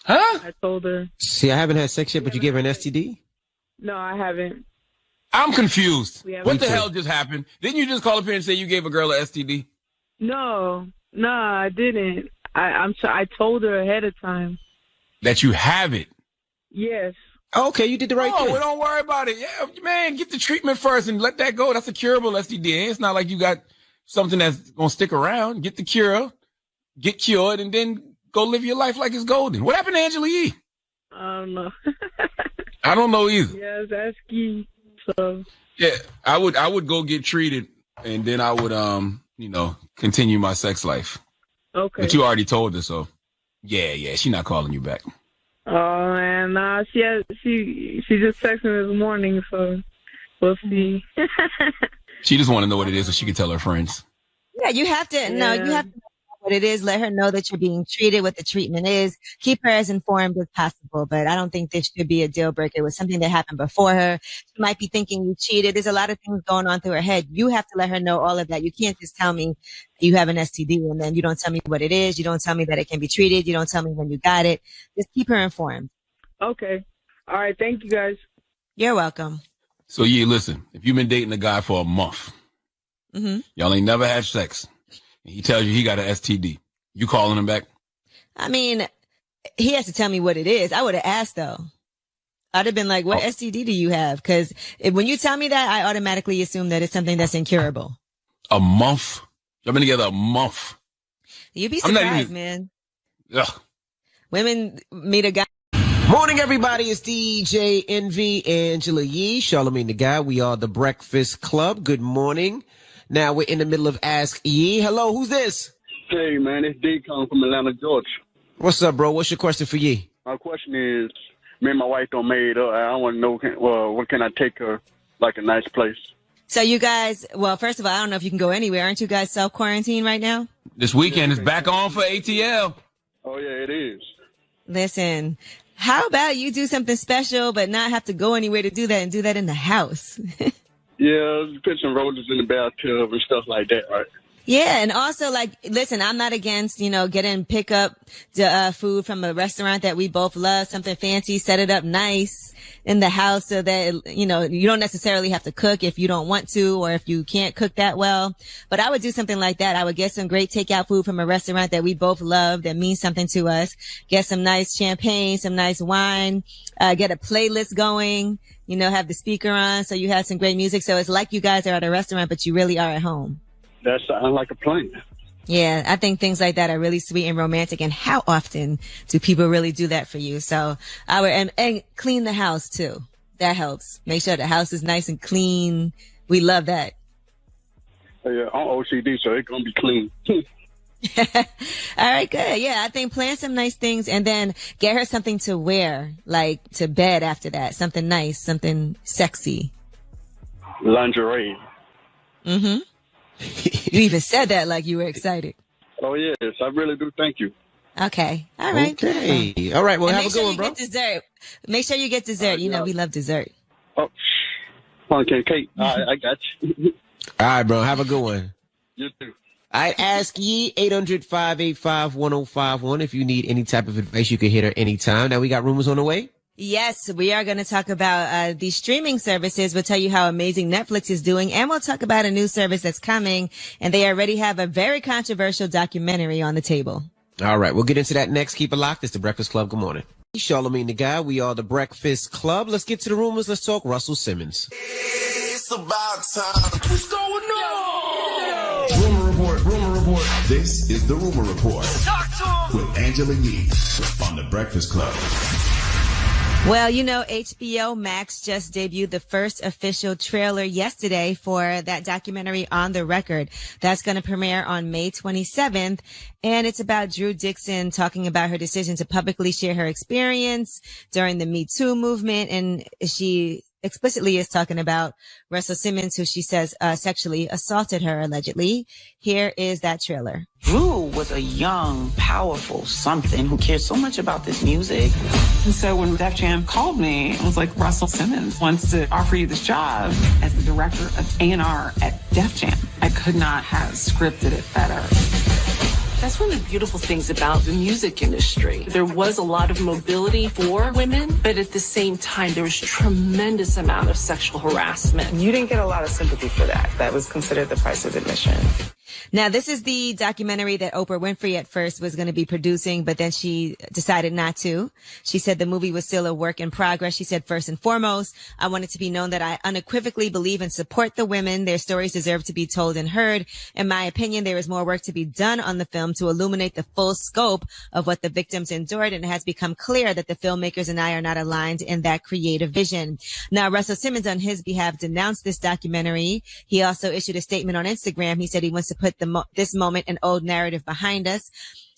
Huh? I told her. See, I haven't had sex yet, but you gave her an STD? No, I haven't. I'm confused. What the hell just happened? Didn't you just call up here and say you gave a girl an STD? No, I didn't. I told her ahead of time. That you have it? Yes. Okay, you did the right thing. Oh, well, don't worry about it. Yeah, man, get the treatment first and let that go. That's a curable STD. It's not like you got something that's going to stick around. Get the cure, get cured, and then go live your life like it's golden. What happened to Angela Yee? I don't know. I don't know either. Yeah, that's key. So. Yeah, I would go get treated, and then I would, continue my sex life. Okay. But you already told her, so. Yeah, she's not calling you back. Oh man, nah, she just texted me this morning, so we'll see. She just want to know what it is so she can tell her friends. Yeah, you have to, no, you have to know what it is. Let her know that you're being treated, what the treatment is. Keep her as informed as possible. But I don't think this should be a deal breaker. It was something that happened before her. She might be thinking you cheated. There's a lot of things going on through her head. You have to let her know all of that. You can't just tell me you have an STD and then you don't tell me what it is. You don't tell me that it can be treated. You don't tell me when you got it. Just keep her informed. Okay. All right. Thank you, guys. You're welcome. So, yeah, listen, if you've been dating a guy for a month, y'all ain't never had sex, and he tells you he got an STD, you calling him back? I mean, he has to tell me what it is. I would have asked, though. I'd have been like, what STD do you have? Because when you tell me that, I automatically assume that it's something that's incurable. A month? Y'all been together a month? You'd be surprised, man. Ugh. Women meet a guy. Morning, everybody. It's DJ Envy, Angela Yee, Charlamagne the Guy. We are the Breakfast Club. Good morning. Now we're in the middle of Ask Yee. Hello, who's this? Hey, man, it's D calling from Atlanta, Georgia. What's up, bro? What's your question for Yee? My question is, me and my wife don't made up. I want to know, what can I take her, like a nice place? So you guys, well, first of all, I don't know if you can go anywhere. Aren't you guys self-quarantined right now? This weekend is back on for ATL. Oh, yeah, it is. Listen, how about you do something special but not have to go anywhere to do that and do that in the house? Yeah, put some rollers in the bathtub and stuff like that, right? Yeah, and also, like, listen, I'm not against, getting pick up the food from a restaurant that we both love, something fancy, set it up nice in the house so that, you don't necessarily have to cook if you don't want to or if you can't cook that well. But I would do something like that. I would get some great takeout food from a restaurant that we both love that means something to us. Get some nice champagne, some nice wine, get a playlist going, have the speaker on so you have some great music. So it's like you guys are at a restaurant, but you really are at home. That sounds like a plan. Yeah, I think things like that are really sweet and romantic. And how often do people really do that for you? So and clean the house too. That helps. Make sure the house is nice and clean. We love that. Yeah, I'm OCD, so it's going to be clean. All right, good. Yeah, I think plan some nice things and then get her something to wear, like to bed after that. Something nice, something sexy. Lingerie. Mm-hmm. You even said that like you were excited. Oh, yes, I really do. Thank you. Okay. All right. Okay. All right. Well, have a good one, bro. Get dessert. Make sure you get dessert. We love dessert. Oh, pumpkin cake. All right, I got you. All right, bro. Have a good one. You too. I Ask Yee, 800-585-1051. If you need any type of advice, you can hit her anytime. Now we got rumors on the way. Yes, we are going to talk about the streaming services. We'll tell you how amazing Netflix is doing, and we'll talk about a new service that's coming, and they already have a very controversial documentary on the table. All right, we'll get into that next. Keep it locked. It's the Breakfast Club. Good morning. Charlamagne the Guy. We are the Breakfast Club. Let's get to the rumors. Let's talk Russell Simmons. It's about time. What's going on? Rumor report. Rumor report. This is the Rumor Report. Talk to him. With Angela Yee on the Breakfast Club. Well, HBO Max just debuted the first official trailer yesterday for that documentary On the Record. That's going to premiere on May 27th. And it's about Drew Dixon talking about her decision to publicly share her experience during the Me Too movement. And she explicitly is talking about Russell Simmons, who she says sexually assaulted her, allegedly. Here is that trailer. Drew was a young, powerful something who cared so much about this music. And so when Def Jam called me, I was like, Russell Simmons wants to offer you this job as the director of A&R at Def Jam. I could not have scripted it better. That's one of the beautiful things about the music industry. There was a lot of mobility for women, but at the same time, there was tremendous amount of sexual harassment. You didn't get a lot of sympathy for that. That was considered the price of admission. Now, this is the documentary that Oprah Winfrey at first was going to be producing, but then she decided not to. She said the movie was still a work in progress. She said, first and foremost, I want it to be known that I unequivocally believe and support the women. Their stories deserve to be told and heard. In my opinion, there is more work to be done on the film to illuminate the full scope of what the victims endured, and it has become clear that the filmmakers and I are not aligned in that creative vision. Now, Russell Simmons, on his behalf, denounced this documentary. He also issued a statement on Instagram. He said he wants to put this moment and old narrative behind us.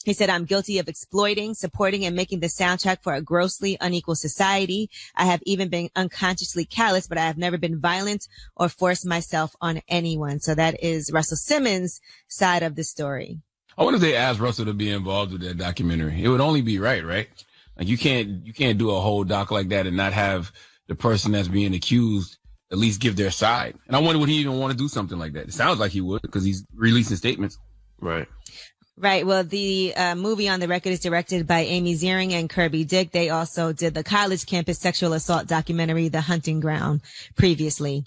He said, I'm guilty of exploiting, supporting, and making the soundtrack for a grossly unequal society. I have even been unconsciously callous, but I have never been violent or forced myself on anyone. So that is Russell Simmons' side of the story. I wonder if they asked Russell to be involved with that documentary. It would only be right? Like you can't do a whole doc like that and not have the person that's being accused at least give their side. And I wonder would he even want to do something like that? It sounds like he would because he's releasing statements. Right. Right. Well, the movie On the Record is directed by Amy Ziering and Kirby Dick. They also did the college campus sexual assault documentary, The Hunting Ground, previously.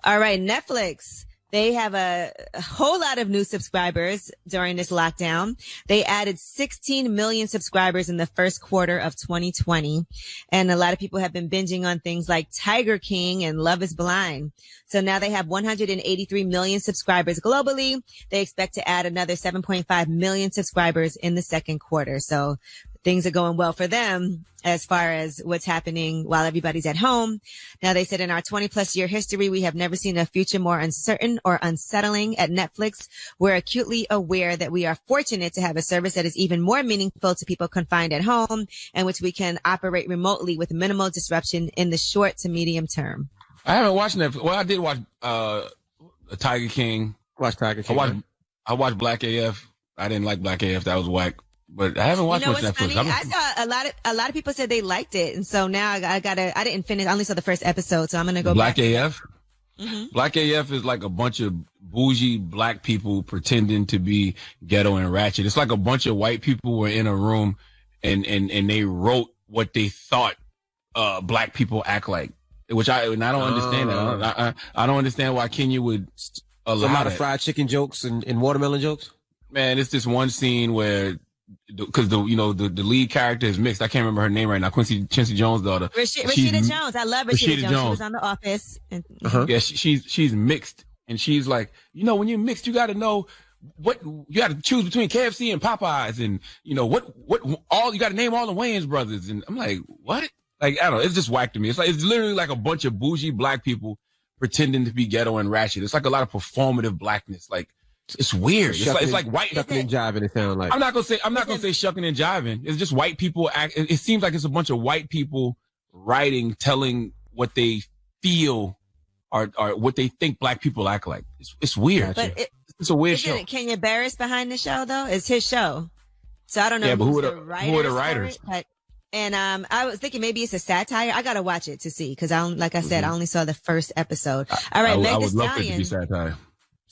All right. Netflix. They have a whole lot of new subscribers during this lockdown. They added 16 million subscribers in the first quarter of 2020. And a lot of people have been binging on things like Tiger King and Love is Blind. So now they have 183 million subscribers globally. They expect to add another 7.5 million subscribers in the second quarter. So things are going well for them as far as what's happening while everybody's at home. Now, they said in our 20-plus year history, we have never seen a future more uncertain or unsettling at Netflix. We're acutely aware that we are fortunate to have a service that is even more meaningful to people confined at home and which we can operate remotely with minimal disruption in the short to medium term. I haven't watched Netflix. Well, I did watch Tiger King. I watched Black AF. I didn't like Black AF. That was whack. But I haven't watched much Netflix. Funny? I saw a lot of people said they liked it, and so now I didn't finish. I only saw the first episode, so I'm gonna go Black back. AF. Mm-hmm. Black AF is like a bunch of bougie black people pretending to be ghetto and ratchet. It's like a bunch of white people were in a room and they wrote what they thought black people act like, which I don't understand that. I don't understand why Kenya would allow a lot of fried chicken jokes and watermelon jokes. Man, it's this one scene where. Because the lead character is mixed. I can't remember her name right now. Quincy Jones' daughter. Rashida Jones. I love Rashida Jones. She was on The Office. Yeah, she's mixed, and she's like, when you're mixed, you got to know what you got to choose between KFC and Popeyes, and what all you got to name all the Wayans brothers. And I'm like, what? Like, I don't know. It's just whack to me. It's literally like a bunch of bougie black people pretending to be ghetto and ratchet. It's like a lot of performative blackness. Like. It's weird. It's like white shucking and jiving. It sounds like I'm not gonna say shucking and jiving. It's just white people act. It seems like it's a bunch of white people writing, telling what they feel or what they think black people act like. It's weird. But it's a weird show. Kenya Barris behind the show though? It's his show, so I don't know. Yeah, but who are the writers? And I was thinking maybe it's a satire. I gotta watch it to see because like I said, I only saw the first episode. All right, Meg Thee I would love for it to Stallion. be satire.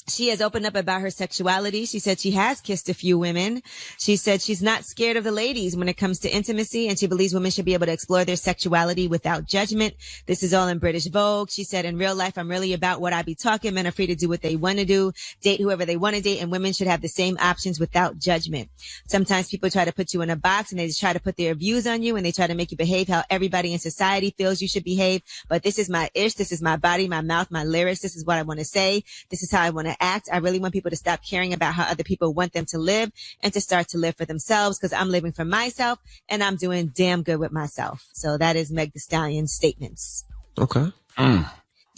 She has opened up about her sexuality. She said she has kissed a few women. She said she's not scared of the ladies when it comes to intimacy, and she believes women should be able to explore their sexuality without judgment. This is all in British Vogue. She said, in real life, I'm really about what I be talking. Men are free to do what they want to do, date whoever they want to date, and women should have the same options without judgment. Sometimes people try to put you in a box and they just try to put their views on you, and they try to make you behave how everybody in society feels you should behave. But this is my ish. This is my body, my mouth, my lyrics. This is what I want to say. This is how I want to act. I really want people to stop caring about how other people want them to live and to start to live for themselves, because I'm living for myself and I'm doing damn good with myself. So that is Meg Thee Stallion's statements. Okay. I'm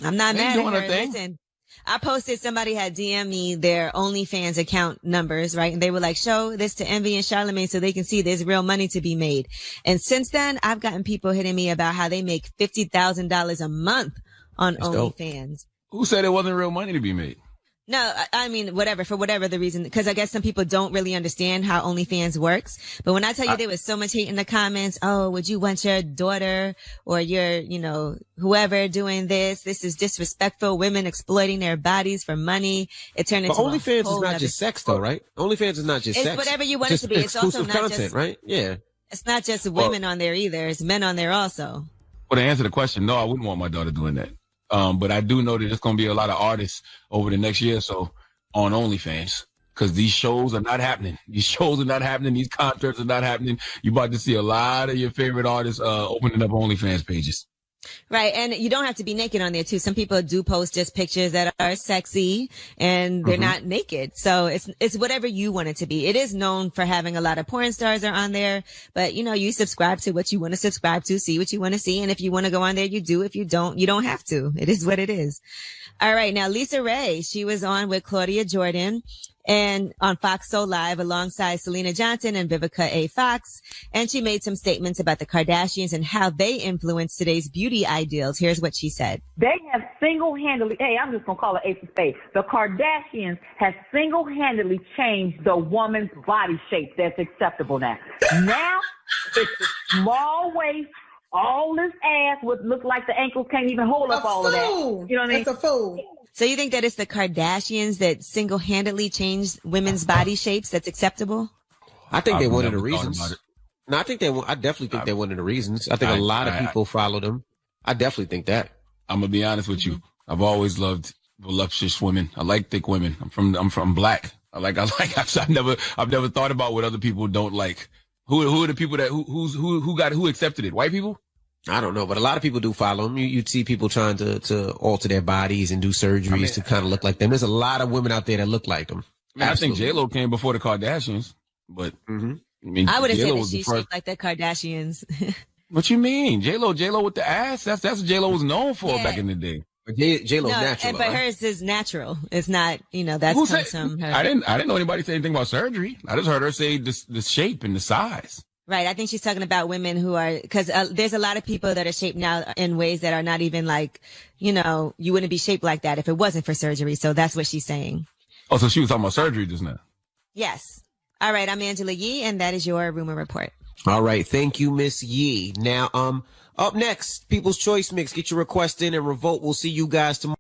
not mad at her. Listen, I posted, somebody had DM me their OnlyFans account numbers, right? And they were like, show this to Envy and Charlamagne so they can see there's real money to be made. And since then, I've gotten people hitting me about how they make $50,000 a month on OnlyFans. Who said it wasn't real money to be made? No, I mean, for whatever the reason, because I guess some people don't really understand how OnlyFans works. But when I tell you there was so much hate in the comments, oh, would you want your daughter or your, whoever doing this? This is disrespectful. Women exploiting their bodies for money. It turned into OnlyFans is not just sex, though, right? OnlyFans is not just sex. It's whatever you want it to be. It's also not content, just right? Yeah. It's not just women on there either. It's men on there also. Well, to answer the question, no, I wouldn't want my daughter doing that. But I do know that there's going to be a lot of artists over the next year or so on OnlyFans, because these shows are not happening. These shows are not happening. These concerts are not happening. You're about to see a lot of your favorite artists opening up OnlyFans pages. Right. And you don't have to be naked on there too. Some people do post just pictures that are sexy and they're not naked. So it's whatever you want it to be. It is known for having a lot of porn stars are on there, but you subscribe to what you want to subscribe to, see what you want to see. And if you want to go on there, you do. If you don't, you don't have to. It is what it is. All right. Now, Lisa Ray, she was on with Claudia Jordan. and on Fox Soul Live alongside Selena Johnson and Vivica A. Fox. And she made some statements about the Kardashians and how they influence today's beauty ideals. Here's what she said. They have single-handedly, I'm just going to call it ace of spades. The Kardashians have single-handedly changed the woman's body shape that's acceptable now. Now, it's a small waist, all this ass would look like the ankles can't even hold up all of that. You know what I mean? It's a fool. So you think that it's the Kardashians that single-handedly changed women's body shapes that's acceptable? I think they're one of the reasons. No, I definitely think they're one of the reasons. I think a lot of people follow them. I definitely think that. I'm gonna be honest with you. I've always loved voluptuous women. I like thick women. I'm from black. I've never thought about what other people don't like. Who are the people that who accepted it? White people? I don't know, but a lot of people do follow them. You'd see people trying to alter their bodies and do surgeries to kind of look like them. There's a lot of women out there that look like them. I think J-Lo came before the Kardashians, but I mean, I wouldn't say J-Lo that was the she's first. shaped like the Kardashians. What you mean? J-Lo with the ass? That's what J-Lo was known for back in the day. But J-Lo's natural. But hers is natural. It's not, that comes from her. I didn't know anybody say anything about surgery. I just heard her say the shape and the size. Right. I think she's talking about women who are, because there's a lot of people that are shaped now in ways that are not even like, you wouldn't be shaped like that if it wasn't for surgery. So that's what she's saying. Oh, so she was talking about surgery just now. Yes. All right. I'm Angela Yee, and that is your rumor report. All right. Thank you, Miss Yee. Now, up next, People's Choice Mix. Get your request in and revote. We'll see you guys tomorrow.